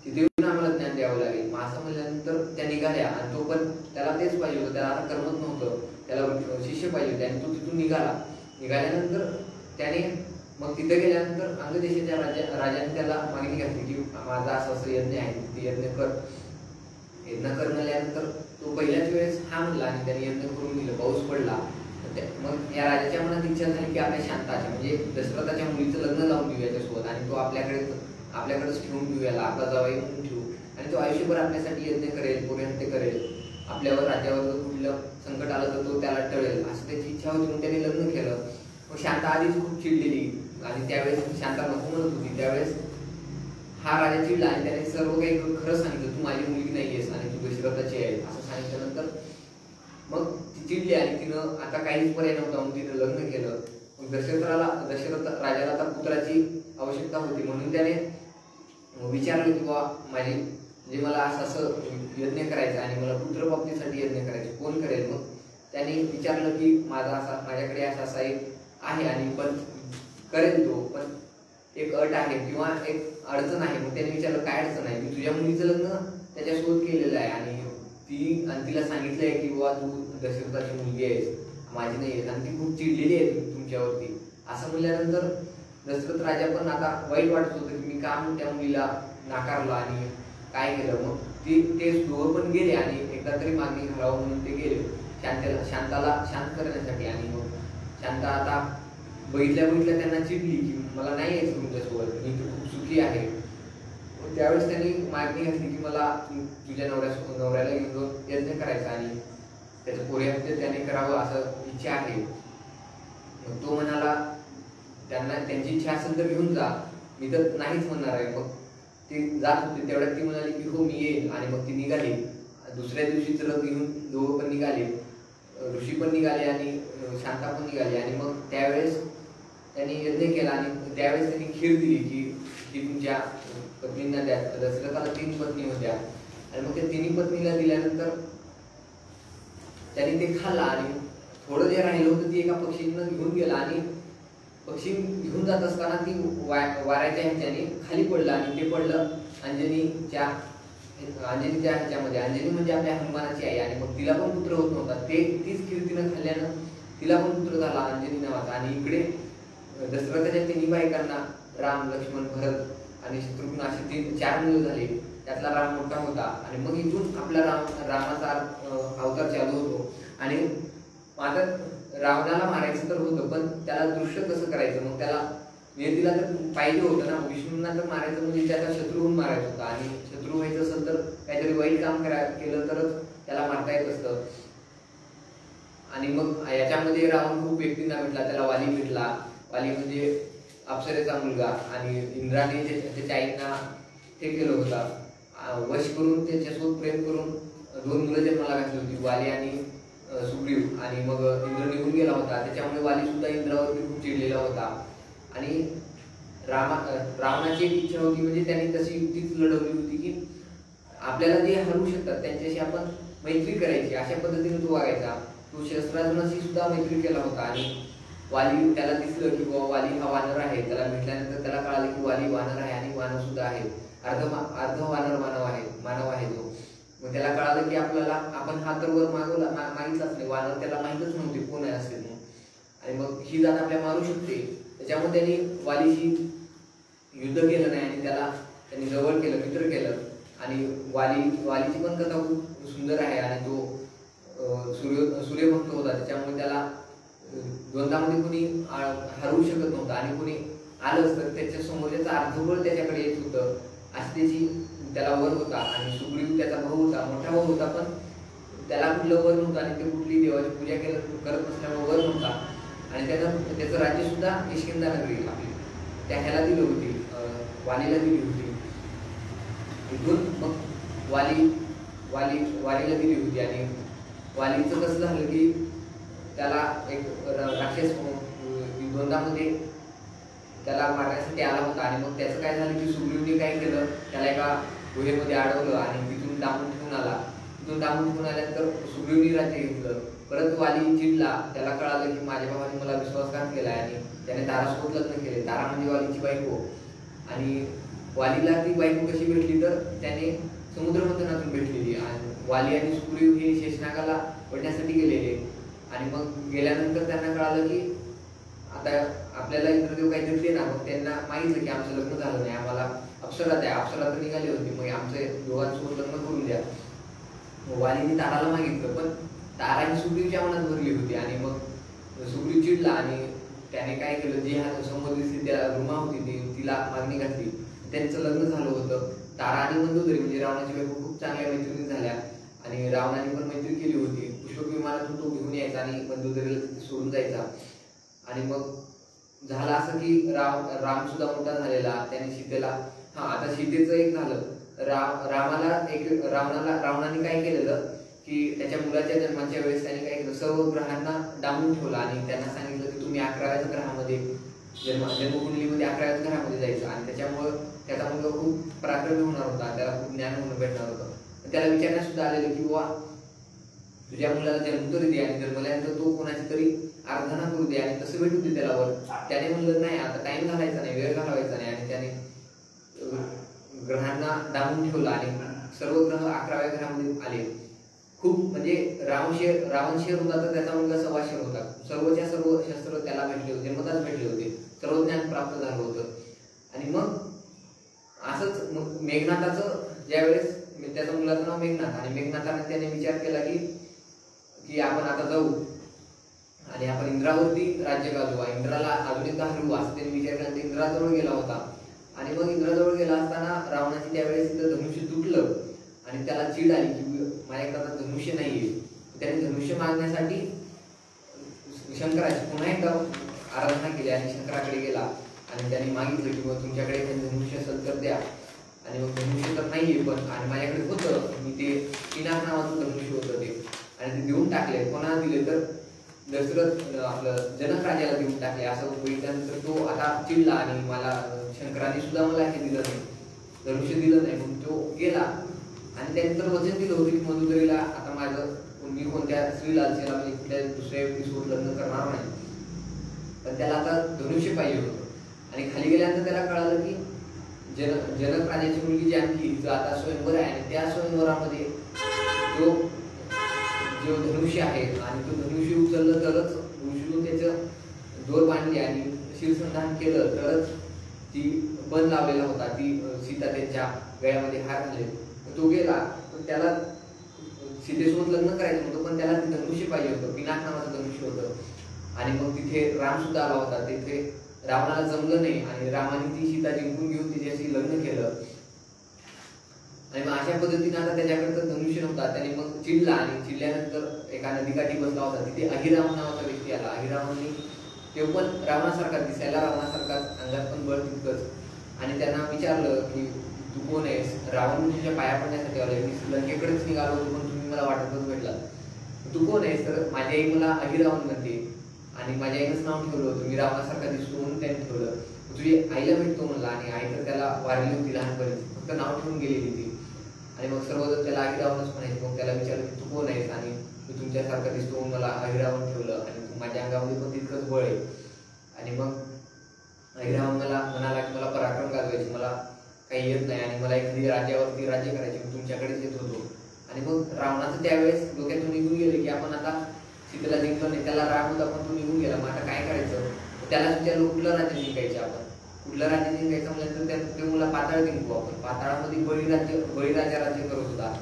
तिथे येऊन आम्हाला ज्ञान द्यावं लागेल. मग असं म्हणल्यानंतर त्या निघाल्या आणि तो पण त्याला तेच पाहिजे होतं, त्याला आता करमत नव्हतं, त्याला शिष्य पाहिजे होते. आणि तो तिथून निघाल्यानंतर त्याने मग तिथे गेल्यानंतर अंगदेशाच्या राजाने त्याला मागणी घातली की माझा असं यज्ञ आहे, ते यज्ञ करण्यानंतर तो पहिल्याच वेळेस हा म्हणला आणि त्याने यज्ञ करून दिलं. पाऊस पडला. मग या राजाच्या मनात इच्छा झाली की आपल्या शांताच्या म्हणजे दशरथाच्या मुलीचं लग्न लावून देऊ याच्यासोबत आणि तो आपल्याकडेच ठेवून घेऊ, याला आपला जावई म्हणून ठेवू आणि तो आयुष्यभर आपल्यासाठी यज्ञ करेल, पोरहत्या करेल, आपल्यावर राज्यावर जर कुठलं संकट आलं तर तो त्याला टळेल, असं त्याची इच्छा होती. म्हणून त्याने लग्न केलं. मग शांता आधीच खूप चिडलेली आणि त्यावेळेस शांता नको म्हणत होती. त्यावेळेस हा राजा चिडला आणि त्याने सर्व काही खरं सांगितलं, तू माझी मुलगी नाहीयेस आणि तू दशरथाची आहे असं सांगितल्यानंतर मग ती चिडली आणि तिनं आता काहीच पर्याय नव्हता म्हणून तिनं लग्न केलं. मग दशरथ राजाला आता पुत्राची आवश्यकता होती म्हणून त्याने विचारलं की बाबा म्हणजे मला असं यज्ञ करायचं आणि मला पुत्रप्राप्तीसाठी यज्ञ करायचं, कोण करेल? मग त्याने विचारलं की माझ्याकडे असा एक आहे आणि पण करेल तो, पण एक अट आहे किंवा एक अडचण आहे. मग त्याने विचारलं काय अडचण आहे? मी तुझ्या मुलीचं लग्न त्याच्यासोबत केलेलं आहे आणि तिला सांगितलंय की बाबा तू दशरथाची मुलगी आहेस, माझी नाही आहेस आणि ती खूप चिडलेली आहे तुमच्यावरती. असं म्हणल्यानंतर दशरथ राजा पण आता वाईट वाटत होतं की मी का त्या मुलीला नाकारलं आणि काय केलं. मग ते दोघं पण गेले आणि एकदा तरी मागणी घालावं म्हणून ते गेले शांताला शांत करण्यासाठी. आणि मग शांता आता बघितल्या त्यांना चिडली की मला नाही यायचं तुमच्यासोबत, मी तर खूप सुखी आहे. त्यावेळेस त्यांनी मागणी घातली की मला तुझ्या नवऱ्याला घेऊन जाऊन यज्ञ करायचा आणि त्याचं पोरहत्या त्याने करावं असं इच्छा आहे. मग तो म्हणाला त्यांची इच्छा असेल तर घेऊन जा, मी तर नाहीच म्हणणार आहे. मग ती जात होती तेवढ्यात ती म्हणाली की हो मी येईल. आणि मग ती निघाली. दुसऱ्या दिवशीच रथ घेऊन दोघं पण निघाले, ऋषी पण निघाले आणि शांता पण निघाली. आणि मग त्यावेळेस त्यांनी यज्ञ केला आणि त्यावेळेस त्यांनी खीर दिली की तुमच्या पत्नींना द्या. दशरथाला 3 पत्नी होत्या आणि मग त्या 3 पत्नीला दिल्यानंतर त्यांनी ते खाल्ला आणि थोडं जे राहिलं होतं ती एका पक्षीनं घेऊन गेला आणि पक्षी घेऊन जात असताना ती वाऱ्याच्या ह्याच्याने खाली पडलं आणि ते पडलं अंजनीच्या ह्याच्यामध्ये. अंजनी म्हणजे आपल्या हनुमानाची आई आणि मग तिला पण पुत्र होत नव्हता. तीच खीर तिनं खाल्ल्यानं तिला पण पुत्र झाला अंजनी नावाचा. आणि इकडे दशरथाच्या 3 बायकांना राम, लक्ष्मण, भरत आणि शत्रुघ्न अशी 4 मुलं झाली. त्यातला राम मोठा होता. आणि मग इथून आपला रामाचा अवतार चालू होतो. आणि आता रावणाला मारायचं तर होतं पण त्याला दृश्य कसं करायचं? मग त्याला नियतीला तर पाहिजे होतं ना, विष्णूंना तर मारायचं म्हणजे त्याचा शत्रू होऊन मारायचं होता. आणि शत्रू व्हायचं असेल तर काहीतरी वाईट काम केलं तरच त्याला मारता येत असतं. आणि मग याच्यामध्ये रावण खूप व्यक्तींना भेटला. त्याला वाली भेटला. वाली म्हणजे अप्सरेचा मुलगा आणि इंद्राने त्याच्या आईंना हे केलं होता, वश करून त्याच्यासोबत प्रेम करून 2 मुलं जन्माला घातली होती, वाली आणि सुग्रीव. आणि मग इंद्र निघून गेला होता. त्याच्यामुळे वाली सुद्धा इंद्रावरती खूप चिडलेला होता. आणि रावणाची एक इच्छा होती म्हणजे त्यांनी तशी युक्तीच लढवली होती की आपल्याला जे हरवू शकतात त्यांच्याशी आपण मैत्री करायची, अशा पद्धतीने तो वागायचा. तो शस्त्रार्जुनाशी सुद्धा मैत्री केला होता. आणि वाली त्याला दिसलं की वाली हा वानर आहे. त्याला भेटल्यानंतर त्याला कळालं की वाली वानर आहे आणि वानर सुद्धा आहे, अर्ध वानर मानव आहे तो. मग त्याला कळालं की आपण हा तर वर मागितलाच नाही. वानर त्याला माहीतच नव्हते कोण आहे असेल म्हणून. आणि मग ही जात आपल्या मारू शकते. त्याच्यामुळे त्यांनी वालीशी युद्ध केलं नाही आणि त्यांनी जवळ केलं, मित्र केलं. आणि वालीची पण कथा खूप सुंदर आहे. आणि तो सूर्यभक्त होता. त्याच्यामुळे त्याला द्वंद्वामध्ये कोणी हरवू शकत नव्हतं. आणि कोणी आलंच तर त्याच्या समोर त्याचं अर्धबळ त्याच्याकडे येत होतं. अशी त्याला वर होता. आणि सुग्रीव त्याचा भाऊ होता, मोठा भाऊ होता, पण त्याला कुठलं वर नव्हतं आणि ते कुठली देवाची पूजा करत नसल्यामुळे वर नव्हता. आणि त्याचं राज्य सुद्धा किष्किंधा नगरी आपली त्या ह्याला दिली होती, वालीला दिली होती. इथून मग वालीला दिली होती आणि वालीचं कसं झालं की त्याला एक राक्षस द्वंद्वामध्ये त्याला मारण्यासाठी आला होता आणि मग त्याचं काय झालं की सुग्रीवने काय केलं, त्याला एका गुहेमध्ये अडवलं आणि तिथून डांबून ठेवून आला. तिथून डांबून ठेवून आल्यानंतर सुग्रीवने राज्य घेतलं. परत वाली चिडला, त्याला कळालं की माझ्या बाबाने मला विश्वासघात केलाय आणि त्याने तारासोबत लग्न केले. तारा म्हणजे वालीची बायको आणि वालीला ती बायको कशी भेटली तर त्याने समुद्र मंथनातून भेटलेली आणि वाली आणि सुग्रीव हे शेषनागाला पडण्यासाठी गेलेले आणि मग गेल्यानंतर त्यांना कळालं की आता आपल्याला इंद्रदेव काहीतरी दे ना. मग त्यांना माहितलं की आमचं लग्न झालं नाही, आम्हाला अप्सरा द्या. अप्सरा तर निघाली होती, मग आमचे दोघांसोबत लग्न करून द्या. वालीने ताराला मागितलं पण तारा ही सुग्रीवच्या मनात भरली होती आणि मग सुग्रीव चिडला आणि त्याने काय केलं, जी हा संबंधित त्या रुमा होती तिला मागणी घातली. त्यांचं लग्न झालं होतं. तारा आणि मंदोदरी म्हणजे रावणाची बायको खूप चांगल्या मैत्रिणी झाल्या आणि रावणाने पण मैत्री केली होती. पुष्पक विमानातून तो घेऊन यायचा आणि मंदोदरीला सोडून जायचा. आणि मग झालं असं की राम सुद्धा मोठा झालेला, त्याने सीतेला आता सीतेचं एक झालं. रावणाने काय केलेलं की त्याच्या मुलाच्या जन्माच्या वेळेस त्याने काय केलं, सर्व ग्रहांना डांबून ठेवलं आणि त्यांना सांगितलं की तुम्ही 11व्या ग्रहामध्ये जन्मकुंडलीमध्ये 11व्या ग्रहामध्ये जायचं आणि त्याच्यामुळं त्याचा मुलगा खूप पराक्रमी होणार होता, त्याला खूप ज्ञान होणं भेटणार होतं. त्याला विचारण्यात सुद्धा आलेलं की बाबा तुझ्या मुलाला जन्म तरी दे आणि जन्मल्यानंतर तो कोणाची तरी आराधना करू दे आणि तसं भेटू दे त्याला वर. त्याने म्हणलं नाही, आता टाइम घालायचा नाही, वेळ घालवायचा नाही आणि त्याने ग्रहांना डांबून ठेवलं आणि सर्व ग्रह 11व्या ग्रहामध्ये आले. खूप म्हणजे रावण शेर होता तर त्याचा मुलगा सवाशेर होता. सर्वच्या सर्व शस्त्र त्याला भेटले होते, जन्मताच भेटले होते, सर्व ज्ञान प्राप्त झालं होतं. आणि मग असंच मेघनाथाचं ज्यावेळेस त्याच्या मुलाचं नाव मेघनाथ आणि मेघनाथाने त्याने विचार केला की आपण आता जाऊ आणि आपण इंद्रावरती राज्य गाजवू, इंद्राला अजून एकदा हरवू असं त्यांनी विचार केला. इंद्राजवळ गेला होता आणि मग इंद्राजवळ गेला असताना रावणाची त्यावेळेस धनुष्य तुटलं आणि त्याला चीड आली की माझ्याकडे आता धनुष्य नाहीये. त्याने धनुष्य मागण्यासाठी शंकराची पुन्हा एकदा आराधना केली आणि शंकराकडे गेला आणि त्याने मागितलं की मग तुमच्याकडे धनुष्य असेल तर द्या. आणि मग धनुष्य तर नाहीये पण आणि माझ्याकडे होतं, मी ते पिनाक नावाचं धनुष्य होतं ते आणि ते देऊन टाकले. कोणाला दिले तर दशरथ आपलं जनक राजाला देऊन टाकले. असं बघितल्यानंतर तो आता चिडला आणि मला शंकराने सुद्धा मला हे दिलं नाही, धनुष्य दिलं नाही. मग तो गेला आणि त्यानंतर वचन दिलं होतं की मंदोदरीला आता माझं मी कोणत्या स्त्रीलालसेला म्हणजे कुठल्या दुसऱ्या व्यक्तीसोबत लग्न करणार नाही, पण त्याला आता धनुष्य पाहिजे होतं. आणि खाली गेल्यानंतर त्याला कळालं की जनक राजाची मुलगी जानकी हिचं आता स्वयंवर आहे आणि त्या स्वयंवरामध्ये जो धनुष्य आहे आणि तो धनुष्य उचललं तरच उचलून त्याचं दोर बांधली आणि शिरसंधान केलं तरच ती बंद लावलेला होता, ती सीता त्यांच्या गळ्यामध्ये हार घाले. तो गेला पण त्याला सीतेसोबत लग्न करायचं होतं पण त्याला ते धनुष्य पाहिजे होतं, पिनाक नावाचं धनुष्य होतं. आणि मग तिथे राम सुद्धा आला होता. तिथे रावणाला जमलं नाही आणि रामाने ती सीता जिंकून घेऊन तिच्याशी लग्न केलं. आणि मग अशा पद्धतीने आता त्याच्याकडे तर धनुष्य नव्हता. त्याने मग चिडला आणि चिडल्यानंतर एका नदीकाठी बसला होता. तिथे अहिरावण नावाचा व्यक्ती आला. अहिरावणने तो पण रावणासारखा दिसायला, रावणासारखाच, अंगात पण बळ तितकंच. आणि त्यांना विचारलं की तू कोण आहेस? रावण तुझ्या पाया पडण्यासाठी आलोय, मी लंकेकडेच निघालो होतो पण तुम्ही मला वाटतच भेटला. तू कोण आहेस? तर माझी आई मला अहिरावण म्हणते आणि माझ्या आईनंच नाव ठेवलं होतं, मी रावणासारखा दिसतो म्हणून त्याने ठेवलं. तुझी आईला भेटतो म्हणला आणि आई तर त्याला वारली होती लहानपणी, फक्त नाव ठेवून गेलेली ती. आणि मग सर्वजण त्याला अहिरावणच म्हणायचे. मग त्याला विचारलं की तू कोण आहेस आणि तू तुमच्यासारखा दिसतो म्हणून मला अहिरावण ठेवलं आणि माझ्या अंगामध्ये पण तितकंच बळ आहे. आणि मग अहिरावण मला म्हणाला की मला पराक्रम गाजवायचे, मला काही येत नाही आणि मला एखादी राज्यावरती राज्य करायचे, मी तुमच्याकडेच येत होतो. आणि मग रावणाचं त्यावेळेस डोक्यातून निघून गेले की आपण आता सीतेला जिंकलो नाही, त्याला राग होता पण तो निघून गेला, मग आता काय करायचं? त्याला विचारलं कुठलं राज्य जिंकायचं आपण, कुठलं राज्य जिंकायचं म्हटल्यानंतर ते मुला पाताळ जिंकू आपण. पाताळामध्ये बळीराजा राज्य करत होता.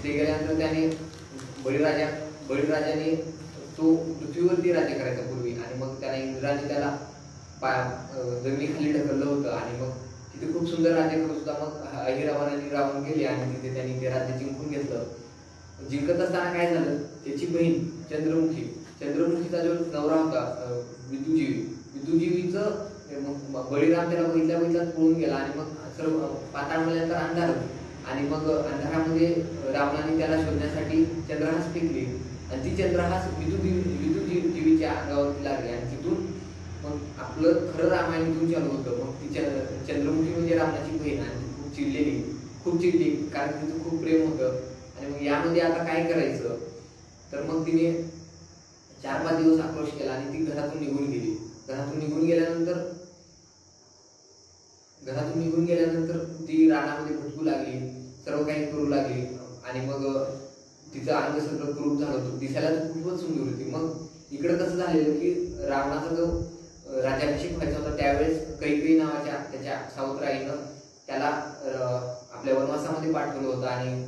ते गेल्यानंतर त्याने बळीराजाने तो पृथ्वीवरती राज्य करायचा पूर्वी आणि मग त्याला इंद्राने त्याला जमिनीखाली ढकललं होतं आणि मग तिथे खूप सुंदर राज्य करत होता. मग अहिरावण आणि रावण गेले आणि तिथे त्यांनी ते राज्य जिंकून घेतलं. जिंकत असताना काय झालं, त्याची बहीण चंद्रमुखीचा जो नवरा होता विदुजीवीचं बळीराम त्याला बघितल्या पळून गेला आणि मग सर्व पाताळ म्हणल्यानंतर आणि मग अंधारामध्ये रावणाने त्याला शोधण्यासाठी चंद्रहास फेकली आणि ती चंद्रहास विदुजीवीच्या अंगावरती लागली आणि तिथून मग आपलं खरं रामायण इथून चालू होतं. मग ती चंद्रमुखी म्हणजे रावणाची बहीण आणि ती खूप चिडली कारण तिचं खूप प्रेम होतं. आणि मग यामध्ये आता काय करायचं, तर मग तिने 4-5 दिवस आक्रोश केला आणि ती घरातून निघून गेल्यानंतर ती रानामध्ये भटकू लागली, सर्व काही करू लागली आणि मग तिचं अंग सगळं कुरूप झालं होतं, दिसायला खूपच सुंदर होती. मग इकडं कसं झालेलं की रावणाचा जो राज्याभिषेक व्हायचा होता त्यावेळेस कैकेयी नावाच्या त्याच्या सावत्राईनं त्याला आपल्या वनवासामध्ये पाठवलं होतं आणि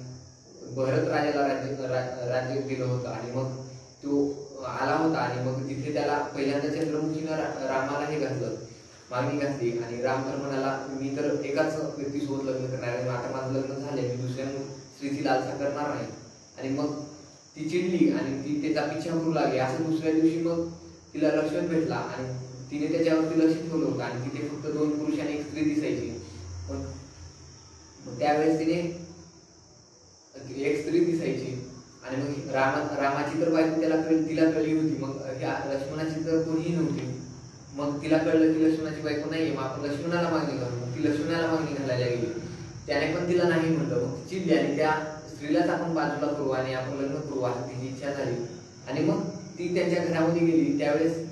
भरत राजाला राज्य दिलं होतं. आणि मग तो आला होता आणि मग तिथे त्याला पहिल्यांदा चंद्रमुखीनं रामाला हे घातलं, मागणी घातली आणि राम तर म्हणाला मी तर एकाच व्यक्तीसोबत लग्न करणार आहे, आता माझं लग्न झालंय, मी दुसऱ्या स्त्रीची लालसा करणार नाही. आणि मग ती चिडली आणि ती त्याचा पिछा करू लागली. असं दुसऱ्या दिवशी मग तिला लक्ष्मण भेटला आणि तिने त्याच्यावरती लक्ष ठेवलं होतं आणि तिथे फक्त 2 पुरुष आणि 1 स्त्री दिसायची. मग त्यावेळेस तिने 1 स्त्री दिसायची आणि मग रामाची तर बायको तिला कळली होती. मग ह्या लक्ष्मणाची तर कोणीही नव्हती. मग तिला कळलं की लक्ष्मणाची बायको नाहीये, मग आपण लक्ष्मणाला मागणी घालू. मग ती लक्ष्मणाला मागणी घालायला गेली, त्याने पण तिला नाही म्हणलं. मग ती चिडली आणि त्या स्त्रीलाच आपण बाजूला करू आणि आपण लग्न करू असं तिची इच्छा झाली. आणि मग ती त्यांच्या घरामध्ये गेली. त्यावेळेस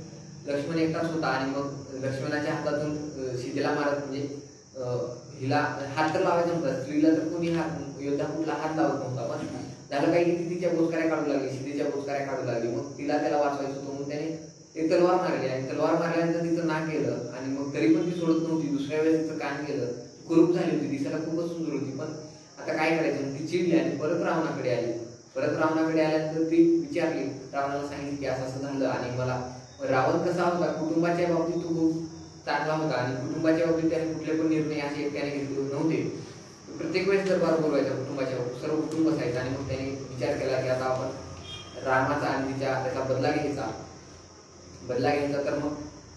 लक्ष्मण एकटाच होता आणि मग लक्ष्मणाच्या हातातून सीतेला मारत म्हणजे हिला हात तर लावायचा नव्हता, स्त्रीला तर कोणी योद्धा कुठला हात लावत नव्हता. पण झालं काही की ती तिच्या बोचकाऱ्या काढू लागली, सीतेच्या बोचकाऱ्या काढू लागली. मग त्याला वाचवायचं होतं म्हणून त्याने एक तलवार मारली आणि तलवार मारल्यानंतर तिचं नाक गेलं आणि मग तरी पण ती सोडत नव्हती. दुसऱ्या वेळेस तिचं कान गेलं, कुरूप झाली होती, दिसायला खूपच सुंदर होती. पण आता काय करायचं, ती चिडली आणि परत रावणाकडे आल्यानंतर ती विचारली, रावणाला सांगितलं की असं झालं. आणि मला रावण कसा होता, कुटुंबाच्या बाबतीत तो खूप चांगला होता आणि कुटुंबाच्या बाबतीत त्याने कुठले पण निर्णय असे एकट्याने घेतले नव्हते. प्रत्येक वेळेस दरबार बोलवायचा कुटुंबाच्या, सर्व कुटुंब असायचं. आणि मग त्याने विचार केला की आता आपण रामाचा आणि त्याचा बदला घ्यायचा. तर मग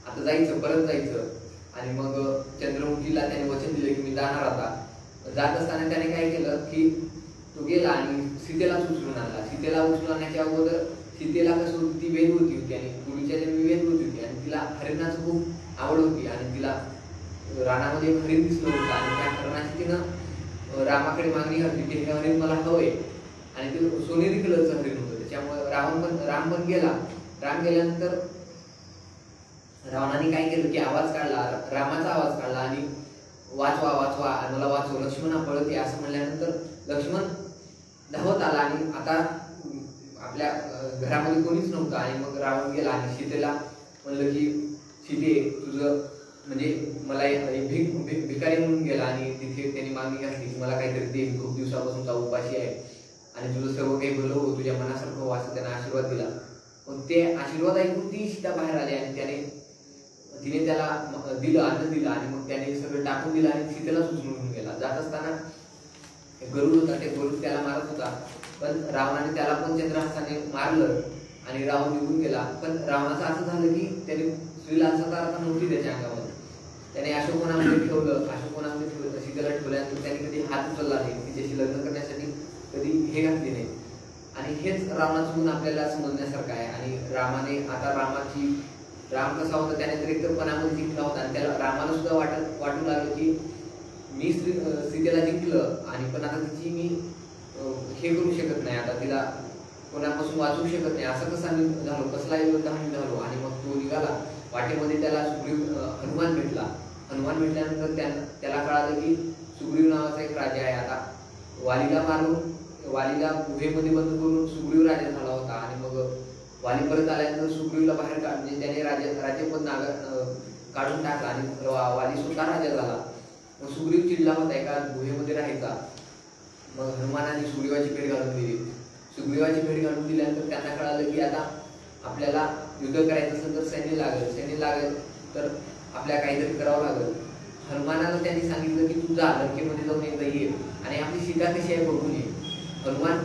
आता परत जायचं. आणि मग चंद्रमुखीला त्याने वचन दिलं की मी जाणार. आता जात असताना त्याने काय केलं की तो गेला आणि सीतेलाच उचलून आणला. सीतेला उचलून आणण्याच्या अगोदर सीतेला कसं होती, ती वेदवती होती आणि पूर्वीच्या जन्मी वेदवती होती आणि तिला हरिणाचं खूप आवड होती. आणि तिला रानामध्ये एक हरिण दिसलं होतं आणि त्या हरणाची तिनं रामाकडे मागणी घातली की हे हरिण मला हवंय. आणि ते सोनेरी कलरचं हरिण होतं. त्याच्यामुळे राम पण गेला. राम गेल्यानंतर रावणाने काय केलं की आवाज काढला, रामाचा आवाज काढला आणि वाचवा मला वाचव, लक्ष्मणा पळत या असं म्हणल्यानंतर लक्ष्मण धावत आला आणि आता आपल्या घरामध्ये कोणीच नव्हतं. आणि मग रावण गेला आणि सीतेला म्हणलं की सीते तुझं म्हणजे मला भिकारी म्हणून गेला आणि तिथे त्यांनी मागणी घातली की मला काहीतरी दे, खूप दिवसापासूनचा उपाशी आहे आणि तुझं सर्व काही भलं हो, तुझ्या मनासारखं हो, असं त्यांना आशीर्वाद दिला. पण ते आशीर्वाद ऐकून ती सीता बाहेर आली आणि तिने त्याला अन्न दिलं आणि मग त्याने सगळं टाकून दिलं आणि सीतेला उचलून गेला. जात असताना गरुड होता, ते गरुड त्याला मारत होता. पण रावणाने त्याला पण चंद्रहासाने मारलं आणि रावण निघून गेला. पण रावणाचं असं झालं की त्याने स्त्रीला आता नव्हती त्याच्या अंगावर. त्याने अशोकवनामध्ये ठेवलं, सीतेला ठेवल्यानंतर त्याने कधी हात उचलला नाही, तिच्याशी लग्न करण्यासाठी कधी हे घातली नाही. आणि हेच रावणाचं गुण आपल्याला समजण्यासारखं आहे. आणि राम कसा होता, त्याने तर एकदम पणामध्ये जिंकला होता आणि त्याला रामाला सुद्धा वाटू लागलं की मी सीतेला जिंकलं आणि पण आता तिची मी हे करू शकत नाही, आता तिला कोणापासून वाचवू शकत नाही, असं कसं मी झालो, कसला योद्धा मी झालो. आणि मग तो निघाला. वाटेमध्ये त्याला हनुमान भेटल्यानंतर त्याला कळालं की सुग्रीव नावाचा एक राजा आहे. आता वालीला गुहेमध्ये बंद करून सुग्रीव राजा झाला होता. आणि मग वाली परत आल्यानंतर सुग्रीवला बाहेर म्हणजे त्याने राज्यपद काढून टाकला आणि वाली स्वतः राजा झाला. मग सुग्रीव चिडला होता, एका गुहेमध्ये राहायचा. मग हनुमानाने सुग्रीवाची भेट घालून दिल्यानंतर त्यांना कळालं की आता आपल्याला युद्ध करायचं असेल तर सैन्य लागेल तर आपल्याला काहीतरी करावं लागेल. हनुमानाला त्यांनी सांगितलं की तू जा लंकेमध्ये जाऊन एकदा ये आणि आपली सीता कशी आहे बघून ये. हनुमान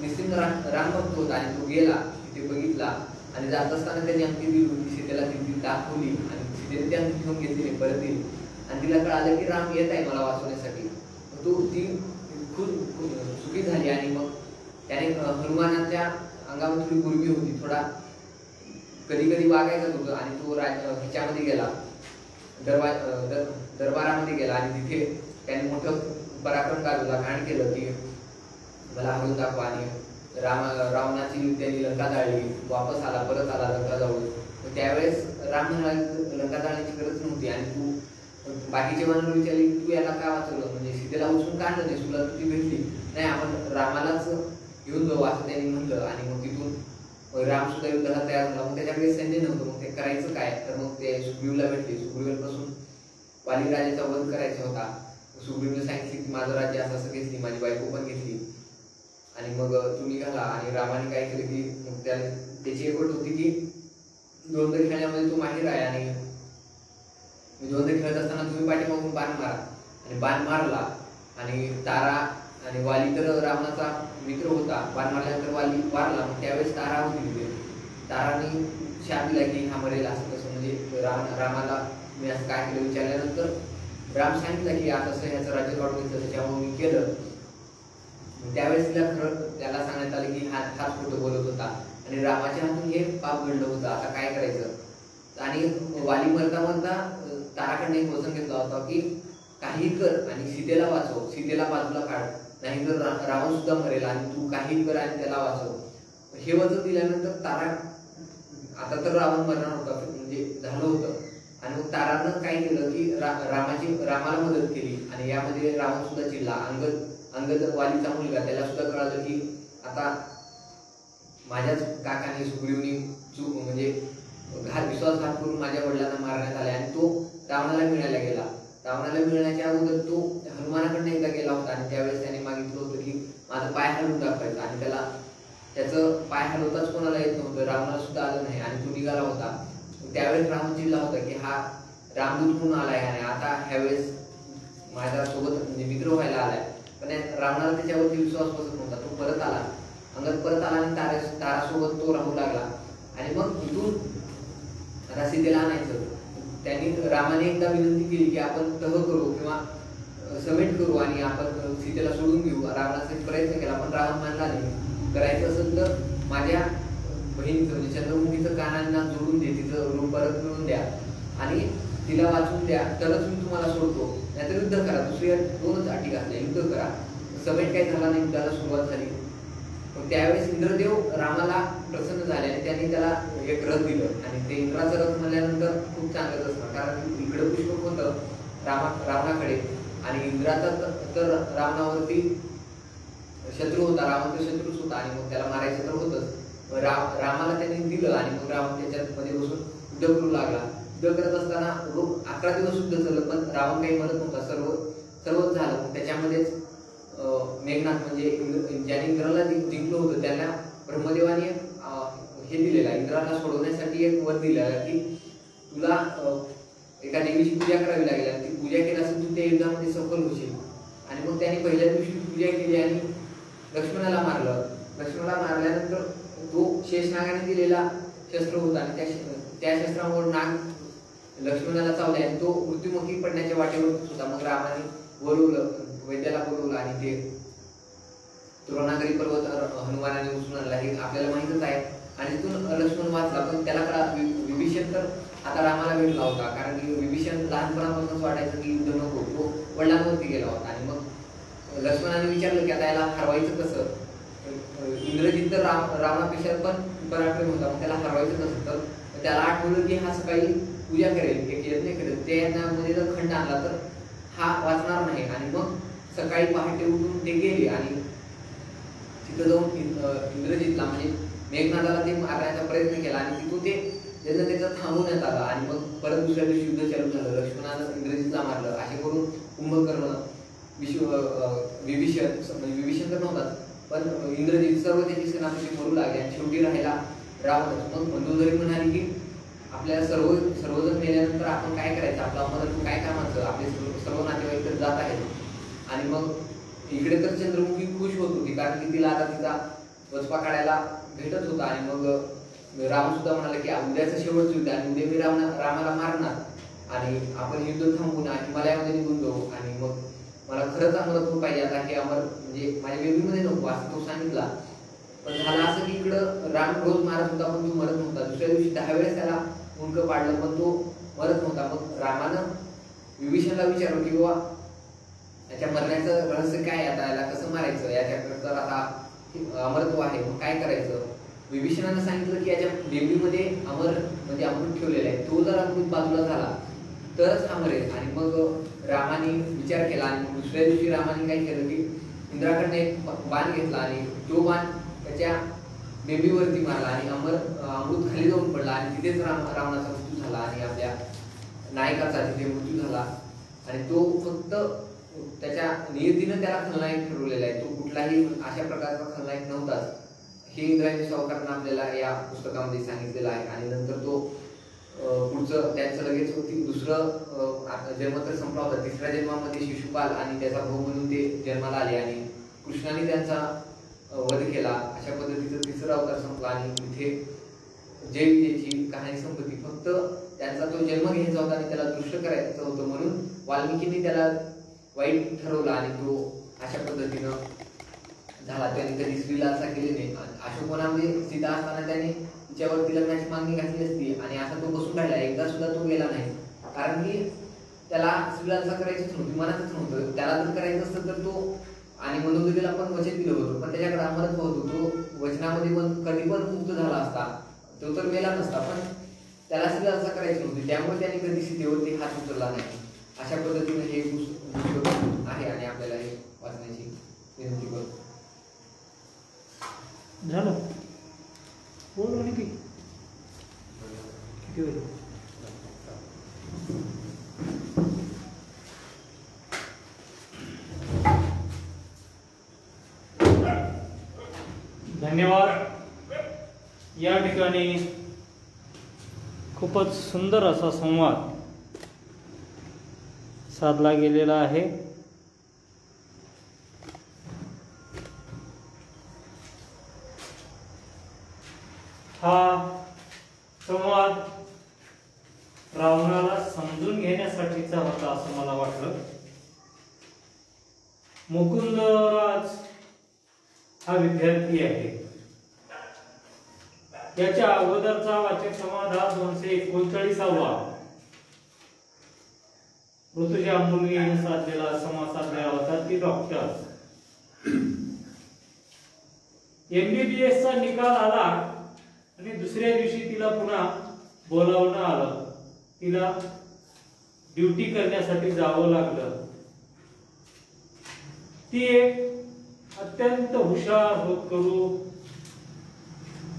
निश्चित रामभक्त होता आणि तो गेला, तिथे बघितला आणि जात असताना त्यांनी अंगठी दिली, सीतेला ती दाखवली आणि सीतेने ती अंगठी घेऊन घेतली, परत दिली आणि तिला कळालं की राम येत आहे मला वाचवण्यासाठी. ती चुकी झाली आणि मग त्याने हनुमानाच्या अंगावर थोडी गुरमी होती, थोडा कधी कधी वागायचं होतं आणि तो ह्याच्यामध्ये गेला, दरबारामध्ये गेला आणि तिथे त्याने मोठं पराक्रम गाजवला, घाण केलं की मला हरून दाखवा आणि रावणाची त्यांनी लंका जाळली, वापस आला, परत आला लंका जाऊन. त्यावेळेस राम म्हणाला लंका जाळण्याची गरज नव्हती आणि तू बाकीचे माणूस विचारले तू याला का वाचवलं, म्हणजे सीतेला उचलून काढलं नाही, तुला ती भेटली नाही, आपण रामालाच घेऊन जाऊ असं त्यांनी म्हणलं. आणि मग तिथून राम सुद्धा युद्धाला तयार झाला. मग त्याच्याकडे सैन्य नव्हतं, मग ते करायचं काय, तर मग ते सुग्रीवला भेटले. सुग्रीवपासून वाली राजाचा वध करायचा होता. सुग्रीवने सांगितले की माझं राज्य असं असं घेतली, माझी बायको पण घेतली आणि मग तू निघाला. आणि रामाने काय केलं की मग त्याची एक अट होती की द्वंद्व खेळण्यामध्ये तो माहीर आहे आणि द्वंद्व खेळत असताना तुम्ही पाठीमागून बाण मारा. आणि बाण मारला आणि तारा आणि वाली तर रावणाचा मित्र होता, बाण मारल्यानंतर वाली वारला. मग त्यावेळेस तारा होती तिथे. ताराने शाप दिला की हा मरेल असं कसं, म्हणजे रामाला मी असं काय केलं विचारल्यानंतर राम सांगितलं की आता असं ह्याचं राज्य काढून घेतलं, त्याच्यामुळे मी केलं. त्यावेळेस तिला खरं त्याला सांगण्यात आलं की हाच खोटं बोलत होता आणि रामाच्या हातून हे पाप घडलं होतं, आता काय करायचं. आणि वाली मरता मरता ताराकडे एक वचन घेतला होता की काही कर आणि सीतेला वाचव, सीतेला बाजूला काढ, नाही तर रावण सुद्धा मरेल आणि तू काही कर आणि त्याला वाचव. हे वचन दिल्यानंतर तारा, आता तर रावण मरणार होता म्हणजे झालं होतं. आणि मग तारानं काय केलं की रामाला मदत केली आणि यामध्ये रावण सुद्धा चिडला. अंगद वालीचा मुलगा, त्याला सुद्धा कळालं की आता माझ्याच काकाने सुग्रीवनी म्हणजे विश्वासघात करून माझ्या वडिलांना मारण्यात आले आणि तो रावणाला मिळायला गेला. रावणाला मिळण्याच्या अगोदर तो हनुमानाकडे एकदा गेला होता आणि त्यावेळेस त्याने मागितलं होतं की माझं पाय हलवून दाखवायचं आणि त्याचं पाय हलवताच कोणाला येत नव्हतं, रावणाला सुद्धा आलं नाही आणि तो निघाला होता. त्यावेळेस रावण चिडला होता की हा रामदूत म्हणून आलाय आणि आता ह्यावेळेस माझ्या सोबत म्हणजे मित्र व्हायला आलाय. पण रावणाला त्याच्यावरती विश्वास बसत नव्हता. तो परत आला, अंगद परत आला आणि तारासोबत तो राहू लागला. आणि मग इथून आता सीतेला आणायचं. त्यांनी रामाने एकदा विनंती केली की आपण तह करू किंवा समेट करू आणि आपण सीतेला सोडून घेऊ. रावणाचा प्रयत्न केला पण रावण मानला नाही. करायचं असेल तर माझ्या बहिणीचं म्हणजे चंद्रमुखीचं कानांना जोडून दे, तिचं रूप परत मिळवून द्या आणि तिला वाचून द्या, तरच मी तुम्हाला सोडतो, नाहीतर युद्ध करा. दुसऱ्या दोनच अटी घातल्या, युद्ध करा. समेट काही झाला नाही, युद्धाला सुरुवात झाली. मग त्यावेळेस इंद्रदेव रामाला प्रसन्न झाले आणि त्यांनी त्याला एक रथ दिलं आणि ते इंद्राचं रथ म्हणल्यानंतर खूप चांगलंच असतं, कारण इकडं पुष्पक होतं रावणाकडे आणि इंद्राचा तर रावणावरती शत्रू होता, रावण तर शत्रूच होता आणि मग त्याला मारायचं तर होतच. रामाला त्यांनी दिलं आणि मग रावण त्याच्यामध्ये बसून युद्ध करू लागला. युद्ध करत असताना 11 दिवस युद्ध झालं पण रावण काही मरत नव्हता, सर्वच झालं. त्याच्यामध्येच मेघनाथ म्हणजे ज्याने इंद्राला जिंकलं होतं त्याला ब्रह्मदेवाने हे दिलेलं आहे, इंद्राला सोडवण्यासाठी एक वर दिलेला की तुला एका देवीची पूजा करावी लागेल आणि ती पूजा केली असेल तू त्या युद्धामध्ये सफल होशील. आणि मग त्याने पहिल्या दिवशी पूजा केली आणि लक्ष्मणाला मारलं. लक्ष्मणाला मारल्यानंतर तो शेषनागाने दिलेला शस्त्र होता आणि त्या शस्त्रामुळे नाग लक्ष्मणाला चावले आणि तो मृत्युमुखी पडण्याच्या वाटेवर होता. मग रामाने बोलवलं, वैद्याला बोलवलं आणि ते तुरणागरी पर्वत हनुमानाने उचलून आणला, हे आपल्याला माहितच आहे. आणि तिथून लक्ष्मण वाचला. पण त्याला विभीषण तर आता रामाला भेटला होता, कारण की विभीषण लहानपणापासूनच वाटायचं की युद्ध नको, तो वडिलांवरती गेला होता. आणि मग लक्ष्मणाने विचारलं की आता याला हरवायचं कसं. इंद्रजित तर रावणापेक्षा पण पराक्रमी होता, मग त्याला हरवायचं कसं. तर त्याला आठवलं की हा सकाळी पूजा करेल, एक यज्ञ करेल, त्या यज्ञामध्ये जर खंड आणला तर हा वाचणार नाही. आणि मग सकाळी पहाटे उठून ते गेले आणि तिथं जाऊन इंद्रजितला म्हणजे मेघनाथाला ते मारण्याचा प्रयत्न केला आणि तिथून ते त्याचं थांबवण्यात आलं. आणि मग परत दुसऱ्या दिवशी युद्ध चालू झालं. लक्ष्मणानं इंद्रजितला मारलं. असे करून कुंभकर्ण, विभीषण तर नव्हताच पण इंद्रजित सर्व त्याची सेनापती मरू लागले आणि शेवटी राहायला रावणच. मग मंदोदरी म्हणाली की आपल्याला सर्वजण मेल्यानंतर आपण काय करायचं, आपला मदत काय कामाचं, आपले सर्व नातेवाईक तर जात आहेत. आणि मग इकडे तर चंद्रमुखी खुश होत होती, कारण की तिला आता तिचा वचपा काढायला भेटत होता. आणि मग राम सुद्धा म्हणाले की उद्याचं शेवटचं युद्ध आणि उद्या मी रामाला मारणार आणि आपण युद्ध थांबवून हिमालयामध्ये निघून जाऊ आणि मग मला खरंच अमरत्व पाहिजे, आता हे अमर म्हणजे माझ्या बेबीमध्ये नको असं तो सांगितला. पण झालं असं की इकडं राम रोज मारत होता पण तो मरत नव्हता. दुसऱ्या दिवशी 10 वेळेस त्याला मुंडकं पाडलं पण तो मरत नव्हता. मग रामानं विभीषणला विचारलं की बाबा याच्या मरण्याचं रहस्य काय, आता याला कसं मारायचं, याच्या तर आता अमरत्व आहे, मग काय करायचं. विभीषणानं सांगितलं की याच्या बेबीमध्ये म्हणजे अमृत ठेवलेलं आहे, तो जर अमृत बाजूला झाला तरच हा मरेल. आणि मग रामाने विचार केला आणि दुसऱ्या दिवशी रामाने काय केलं की इंद्राकडनं एक बाण घेतला आणि तो बाण त्याच्या बेबीवरती मारला आणि अमृत खाली जाऊन पडला आणि तिथेच रावणाचा मृत्यू झाला आणि आपल्या नायकाचा तिथे मृत्यू झाला. आणि तो फक्त त्याच्या नियतीनं त्याला खलनायक ठरवलेला आहे, तो कुठलाही अशा प्रकारचा खलनायक नव्हताच. हे इंद्रायणी सावकारांना आपल्याला या पुस्तकामध्ये सांगितलेलं आहे. आणि नंतर तो पुढचं त्यांचं लगेच दुसरं जन्म तर संपला होता. तिसऱ्या जन्मामध्ये शिशुपाल आणि त्याचा भाऊ म्हणून ते जन्माला आले आणि कृष्णाने त्यांचा वध केला. अशा पद्धतीचं तिसरा अवतार संपला आणि तिथे जय विजयची कहाणी संपली. फक्त त्यांचा तो जन्म घ्यायचा होता आणि त्याला दृश्य करायचं होतं म्हणून वाल्मिकींनी त्याला वाईट ठरवला आणि तो अशा पद्धतीनं झाला. त्याने कधी स्त्रीलालसा केली नाही. अशोकवनामध्ये सीता असताना त्याने तिच्यावरती लग्नाची मागणी घातली असती आणि असा तो बसून राहिला, एकदा सुद्धा तो गेला नाही. कारण की त्याला स्त्रीलालसा करायचीच नव्हती, मनातच नव्हतं. त्याला जर करायचं असतं तर तो आणि मनोदेवीला पण वचन दिलं होतं पण त्याच्याकडे अमरत्व होतं, तो वचनामध्ये पण कधी पण मुक्त झाला असता, तो तर मेला नसता. पण त्याला स्त्रीलालसा करायची नव्हती त्यामुळे त्याने कधी सीतेवरती हात उचलला नाही. अशा पद्धतीने हे पुस्तक आहे आणि आपल्याला हे वाचण्याची विनंती करतो. झालं बोल आणि किती वेळ धन्यवाद. या ठिकाणी खूपच सुंदर असा संवाद साधला गेलेला आहे. हा संवाद रावणाला समजून घेण्यासाठीचा होता असं मला वाटलं. मुकुंदराज हा विद्यार्थी आहे. याच्या अगोदरचा वाचक संवाद हा 239वा ऋतुजा मुलगीने साधलेला संवाद साधलेला होता. ती डॉक्टर. MBBS चा निकाल आला आणि दुसऱ्या दिवशी तिला पुन्हा बोलावणं आलं. तिला ड्युटी करण्यासाठी जावं लागलं. ती एक अत्यंत हुशार होतकरू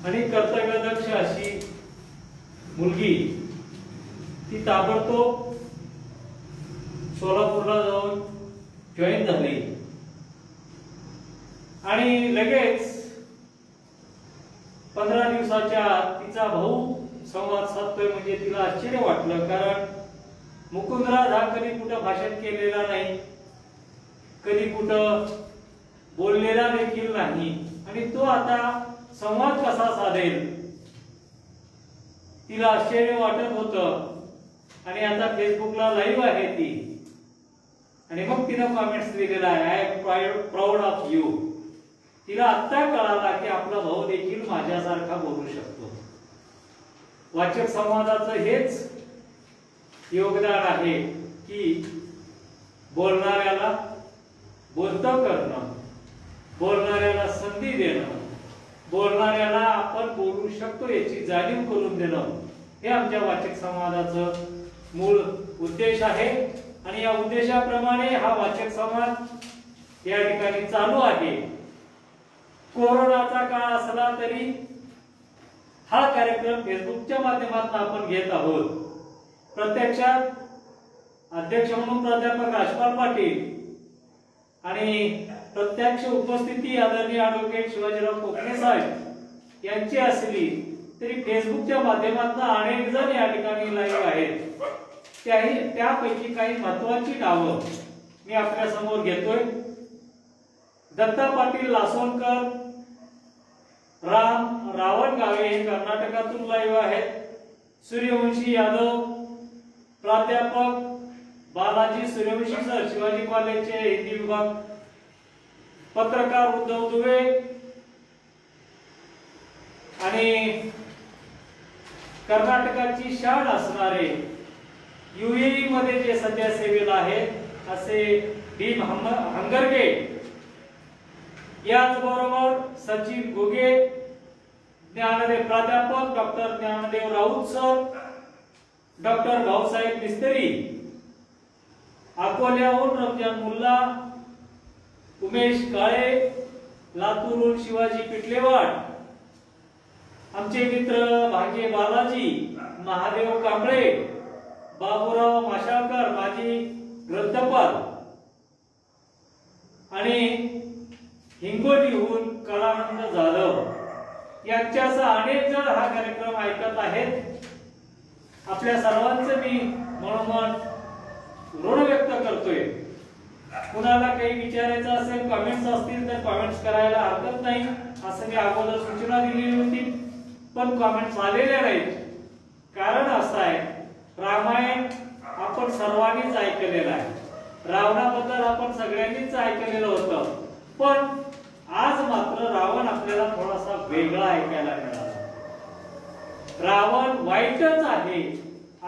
आणि कर्तव्यदक्ष अशी मुलगी. ती ताबडतोब सोलापूरला जाऊन जॉईन झाली आणि लगेच 15 दिवसाच्या तिचा भाऊ संवाद साधतोय म्हणजे तिला आश्चर्य वाटलं. कारण मुकुंदराज हा कधी कुठं भाषण केलेला नाही, कधी कुठं बोललेला देखील नाही आणि तो आता संवाद कसा साधेल तिला आश्चर्य वाटत होतं. आणि आता फेसबुकला लाईव्ह आहे ती आणि मग तिनं कॉमेंट्स लिहिलेला आहे, I am proud of you. तिला आत्ता कळाला की आपला भाऊ देखील माझ्यासारखा बोलू शकतो. वाचक संवादाचं हेच योगदान आहे की बोलणाऱ्याला बोलतं करणं, बोलणाऱ्याला संधी देणं, बोलणाऱ्याला आपण बोलू शकतो याची जाणीव करून देणं हे आमच्या वाचक संवादाचं मूळ उद्देश आहे. आणि या उद्देशाप्रमाणे हा वाचक संवाद या ठिकाणी चालू आहे. कोरोनाचा काळ असला तरी हा कार्यक्रम फेसबुकच्या माध्यमातून आपण घेत आहोत. प्रत्यक्षात अध्यक्ष म्हणून प्राध्यापक राजपाल पाटील आणि प्रत्यक्ष उपस्थिती आदरणीय ॲडव्होकेट शिवाजीराव कोकणे साहेब यांची असली तरी फेसबुकच्या माध्यमातून अनेक जण या ठिकाणी लाईव्ह आहेत. त्यापैकी काही महत्वाची नावं मी आपल्या समोर घेतोय. दत्ता पाटील लासोनकर, रावणगावे हे कर्नाटकातून लाईव्ह आहेत. सूर्यवंशी यादव, प्राध्यापक बालाजी सूर्यवंशी सर, शिवाजी कॉलेजचे हिंदी विभाग, पत्रकार उद्धव दुबे आणि कर्नाटकाची शान असणारे UAE मध्ये जे सध्या सेवेला आहेत असे भीम हंगरगे, याचबरोबर सचिन घुगे, ज्ञानदेव प्राध्यापक doctor Dnyandev Raut sir, doctor Bhausaheb Mistry, अकोल्याहून रमजान मुल्ला, उमेश काळे, लातूरहून शिवाजी पिटलेवाड, आमचे मित्र भाग्य बालाजी, महादेव कांबळे, बाबूराव माशाळकर, माजी ग्रंथपाल, आणि हिंगोलीहून कलानंद जाधव यांच्यासह अनेक जण हा कार्यक्रम ऐकत आहेत. आपल्या सर्वांचं मी मनोमन ऋण व्यक्त करतोय. कुणाला काही विचारायचं असेल, कमेंट्स असतील तर कमेंट्स करायला हरकत नाही, असं मी अगोदर सूचना दिलेली होती, पण कमेंट्स आलेल्या नाहीत. कारण असं आहे, रामायण आपण सर्वांनीच ऐकलेलं आहे, रावणाबद्दल आपण सगळ्यांनीच ऐकलेलं होतं, पण आज मात्र रावण आपल्याला थोडासा वेगळा ऐकायला मिळाला. रावण वाईटच आहे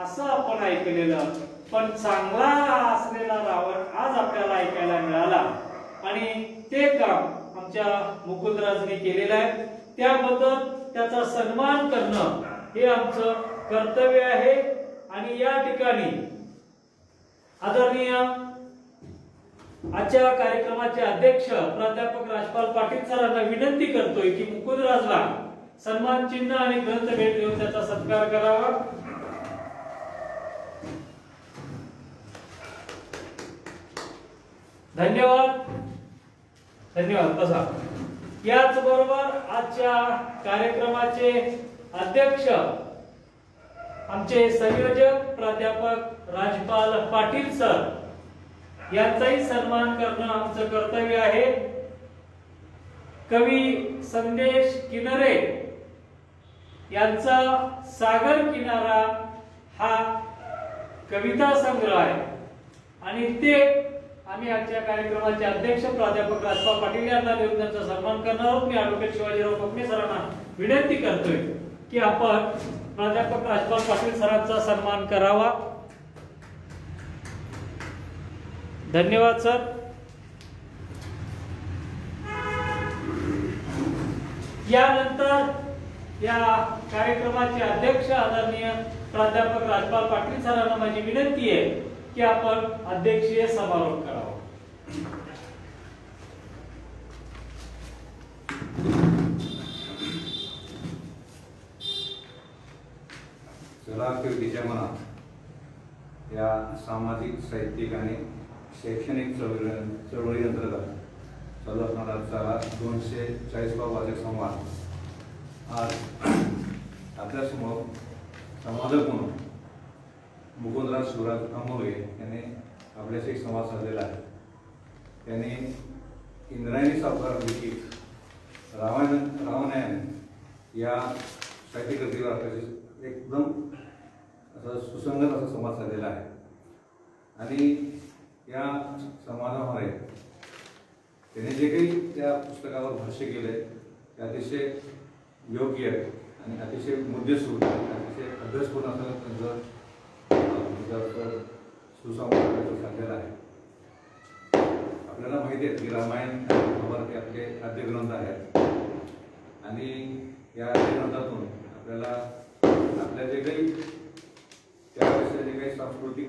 असं आपण ऐकलेलं, पण चांगला असलेला रावण आज आपल्याला ऐकायला मिळाला. आणि ते काम आमच्या मुकुंदराजने केलेलं आहे, त्याबद्दल त्याचा सन्मान करणं हे आमचं कर्तव्य आहे. आणि या ठिकाणी आदरणीय आजच्या कार्यक्रमाचे अध्यक्ष प्राध्यापक राजपाल पाटील सरांना विनंती करतोय की मुकुंदराजला सन्मान चिन्ह आणि ग्रंथ भेट देऊन त्याचा सत्कार करावा. धन्यवाद. धन्यवाद. बसा. याच बरोबर आजच्या कार्यक्रमाचे अध्यक्ष आमचे संयोजक प्राध्यापक राजपाल पाटील सर यांचाही सन्मान करणं आमचं कर्तव्य आहे. कवी संदेश किनरे यांचा सागर किनारा हा कविता संग्रह आहे आणि ते आम्ही आजच्या कार्यक्रमाचे अध्यक्ष प्राध्यापक राजपाल पाटील यांना देऊन त्यांचा सन्मान करणार आहोत. मी ॲडव्होकेट शिवाजीराव कोकणे सरांना विनंती करतोय की आपण प्राध्यापक राजपाल पाटील सरांचा सन्मान करावा. धन्यवाद सर. यानंतर या कार्यक्रमाचे अध्यक्ष आदरणीय प्राध्यापक राजपाल पाटील सरांना माझी विनंती आहे की आपण अध्यक्षीय समारोप करावा. चला कीर्तीच्या मनात या सामाजिक, साहित्यिक आणि शैक्षणिक चळवळीअंतर्गत चालू असणारा आजचा 240वा वार्षिक संवाद आज आपल्यासमोर संवादक म्हणून मुकुंदराज शिवराज आंबोळे यांनी आपल्याशी संवाद साधलेला आहे. त्यांनी इंद्रायणी सावकार लिखित रामायण या साहित्यकृतीवर आपल्याशी एकदम असा सुसंगत असा संवाद साधलेला आहे. आणि या संवादामध्ये त्याने जे काही त्या पुस्तकावर भाष्य केले ते अतिशय योग्य आणि अतिशय मुद्देसूद, अतिशय अभ्यासपूर्ण असं त्यांचं सुसंवाद साधलेला आहे. आपल्याला माहिती आहे की रामायण महाभारत हे आपले आद्य ग्रंथ आहेत आणि या आद्य ग्रंथातून आपल्याला आपल्या जे काही त्यावेळेस जे काही सांस्कृतिक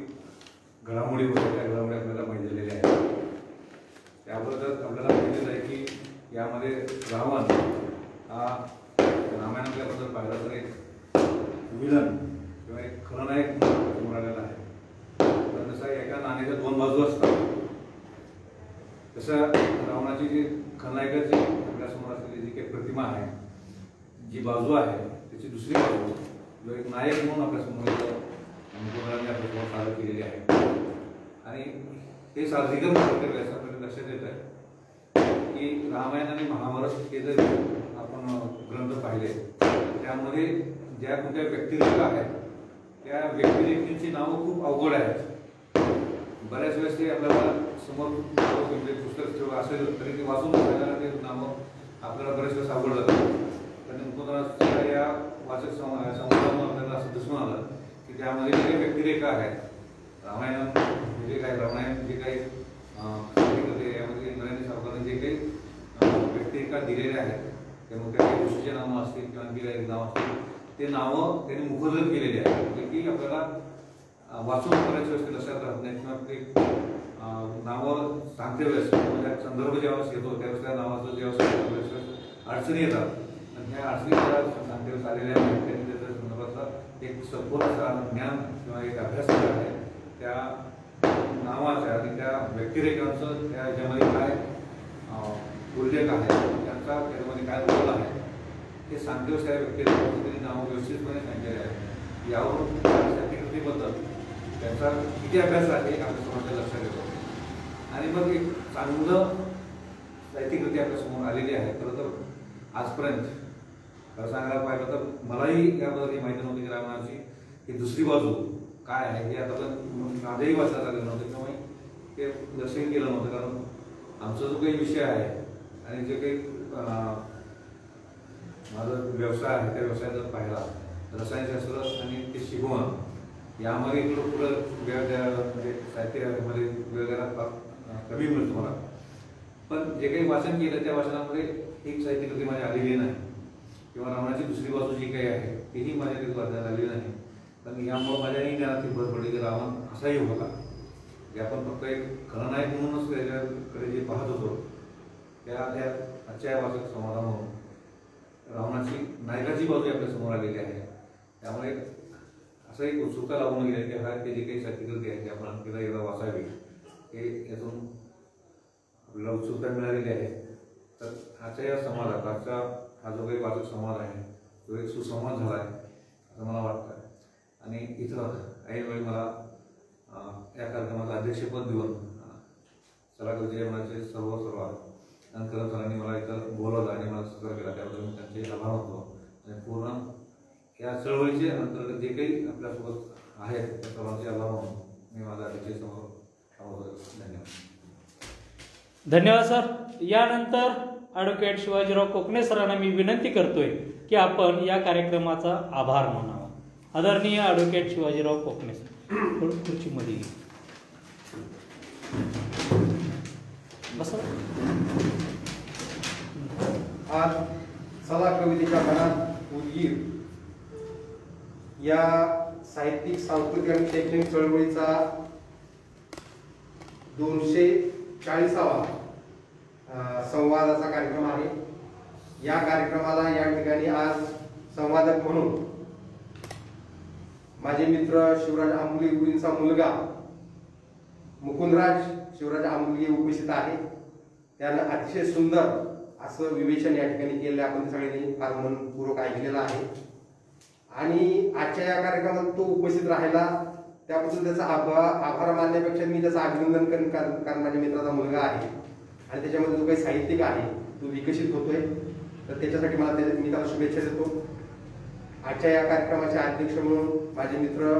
घडामोडी होत्या त्या घडामोडी आपल्याला माहिती झालेल्या आहेत. त्याबरोबर आपल्याला माहितीच आहे की यामध्ये रावण हा रामायणाबद्दल पाहिला तर एक विलन किंवा एक खलनायक समोर आलेला आहे. तर जसं एका नाण्याच्या दोन बाजू असतात तसं रावणाची जी खलनायकाची आपल्यासमोर असलेली जी काही प्रतिमा आहे, जी बाजू आहे त्याची दुसरी बाजू जो एक नायक म्हणून आपल्यासमोर मुकुंदराने आपल्यासमोर सादर केलेली आहे. आणि हे सादरीकरण कर्तव्य असं आपल्याला लक्षात येत आहे की रामायण आणि महाभारत हे जर आपण ग्रंथ पाहिले त्यामध्ये ज्या कोणत्या व्यक्तिरेखा आहेत त्या व्यक्तिरेखेची नावं खूप अवघड आहेत. बऱ्याच वेळेस ते आपल्याला समोर पुस्तक ठेवलं असेल तरी ते वाचून बघायला ते नावं आपल्याला बरेच वेळेस अवघड जातं. पण मुकुंदराजच्या या वाचक संवादामुळे आपल्याला असं दिसून आलं की त्यामध्ये जे काही व्यक्तिरेखा आहेत, रामायण म्हणजे काय, रामायण जे काही यामध्ये इंद्रायणी सावकारांनी जे काही व्यक्तिरेखा दिलेल्या आहेत, त्यामुळे काही गोष्टीचे नावं असतील किंवा आणखी काही नावं असतील, ते नावं त्यांनी मुखोद्गत केलेली आहेत. म्हणजे की आपल्याला वाचून बऱ्याच वेळेस लक्षात राहत नाही किंवा ते नावं सांगते वेळेस म्हणजे संदर्भ ज्यावेळेस येतो त्यावेळेस त्या नावाचं ज्यावेळेस अडचणी येतात आणि ह्या अडचणी सांगते वेळेस आलेल्या आहेत, त्यांनी त्याच्या संदर्भातला एक सखोल असा ज्ञान किंवा एक अभ्यास केला आहे त्या नावाच्या आणि त्या व्यक्तिरेखांचं त्या ह्याच्यामध्ये काय उल्लेख आहे, त्यांचा त्याच्यामध्ये काय रोल आहे हे सांगते वेळेस त्या व्यक्तिरेखांचं त्यांनी नावं व्यवस्थितपणे सांगितलेले आहे. यावरून साहित्यकृतीबद्दल त्यांचा किती अभ्यास आहे आपल्या समोरच्या लक्षात येतो. आणि मग एक चांगलं साहित्यकृती आपल्या समोर आलेली आहे. खरं तर आजपर्यंत खरं सांगायला पाहिलं तर मलाही याबद्दल माहिती नव्हती की रामायणाची ही दुसरी बाजू काय आहे हे आतापर्यंत माझ्याही वाचण्यात आलेलं नव्हतं किंवा ते लक्षही केलं नव्हतं. कारण आमचा जो काही विषय आहे आणि जे काही माझा व्यवसाय आहे त्या व्यवसायात जर पाहिला रसायनशास्त्र आणि ते शिकवण यामध्ये इकडं पुढं वेळ म्हणजे साहित्यामध्ये वेळ द्यायला कमी मिळतो मला. पण जे काही वाचन केलं त्या वाचनामध्ये एक साहित्यकृती माझी आलेली नाही किंवा रामायणाची दुसरी बाजू जी काही आहे तीही माझ्या तिथे वाचण्यात आलेली नाही. पण यामुळे माझ्याही ज्ञानात भर पडली की रावण असाही होता की आपण फक्त एक खलनायक म्हणूनच त्याच्याकडे जे पाहत होतो त्या आजच्या वाचक संवादामधून रावणाची नायकाची बाजू आपल्या समोर आलेली आहे. त्यामुळे असं एक उत्सुकता लागून गेली की हा ते जे काही साहित्यकृती आहे ते आपण आणखीदा एकदा वाचावी हे यातून आपल्याला उत्सुकता मिळालेली आहे. तर आजच्या या समाजात आजचा हा जो काही वाचक समाज आहे तो एक सुसंवाद झाला आहे असं मला वाटतं. आणि इथं ऐनवेळी मला या कार्यक्रमाचं अध्यक्षपद देऊन सलाहकार जयमनाचे सर्व अंकरम सरांनी मला इथं बोलवलं आणि मला सहकार्य केला त्याबद्दल मी त्यांचे आभार मानतो. आणि पूर्ण या चळवळीचे अंतर्गत जे काही आपल्यासोबत आहेत त्या सर्वांचे आभार मानून मी माझा अध्यक्षसमोर धन्यवाद. धन्यवाद सर. यानंतर ॲडव्होकेट शिवाजीराव कोकणे सरांना मी विनंती करतोय की आपण या कार्यक्रमाचा आभार मानावा. आदरणीय ॲडव्होकेट शिवाजीराव कोकणे सर थोडं खुर्चीमध्ये बसा. आज सला कवितेच्या मनात उदगीर या साहित्यिक सांस्कृतिक आणि शैक्षणिक चळवळीचा 240वा संवादाचा कार्यक्रम आहे. या कार्यक्रमाला या ठिकाणी आज संवादक म्हणून माझे मित्र शिवराज आंबुले गुरूंचा मुलगा मुकुंदराज शिवराज आंबुले उपस्थित आहे. त्यानं अतिशय सुंदर असं विवेचन या ठिकाणी केलेलं आपण सगळ्यांनी फार मनपूर्वक ऐकलेलं आहे. आणि आजच्या या कार्यक्रमात तो उपस्थित राहिला त्याबद्दल त्याचा आभार मानण्यापेक्षा मी त्याचं अभिनंदन करेन कारण माझ्या मित्राचा मुलगा आहे आणि त्याच्यामध्ये जो काही साहित्यिक आहे तो विकसित होतोय. तर त्याच्यासाठी मी त्याला शुभेच्छा देतो. आजच्या या कार्यक्रमाचे अध्यक्ष म्हणून माझे मित्र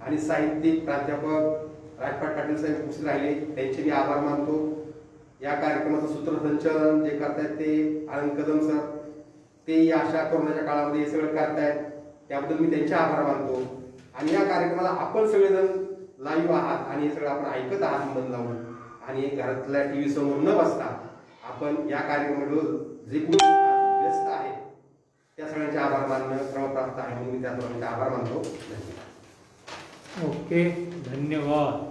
आणि साहित्यिक प्राध्यापक राजपाट पाटील साहेब उपस्थित राहिले त्यांचे मी आभार मानतो. या कार्यक्रमाचं सूत्रसंचालन जे करतायत ते आनंद कदम सर ते या अशा कोरोनाच्या काळामध्ये हे सगळं करतायत त्याबद्दल मी त्यांचे आभार मानतो. आणि या कार्यक्रमाला आपण सगळेजण लाईव्ह आहात आणि हे सगळं आपण ऐकत आहात मन लावून आणि घरातल्या टीव्ही समोर न बसता आपण या कार्यक्रमात जे कोणी व्यस्त आहेत त्या सगळ्यांचे आभार मानणं क्रमप्राप्त आहे म्हणून मी त्या सर्वांचे आभार मानतो. ओके धन्यवाद.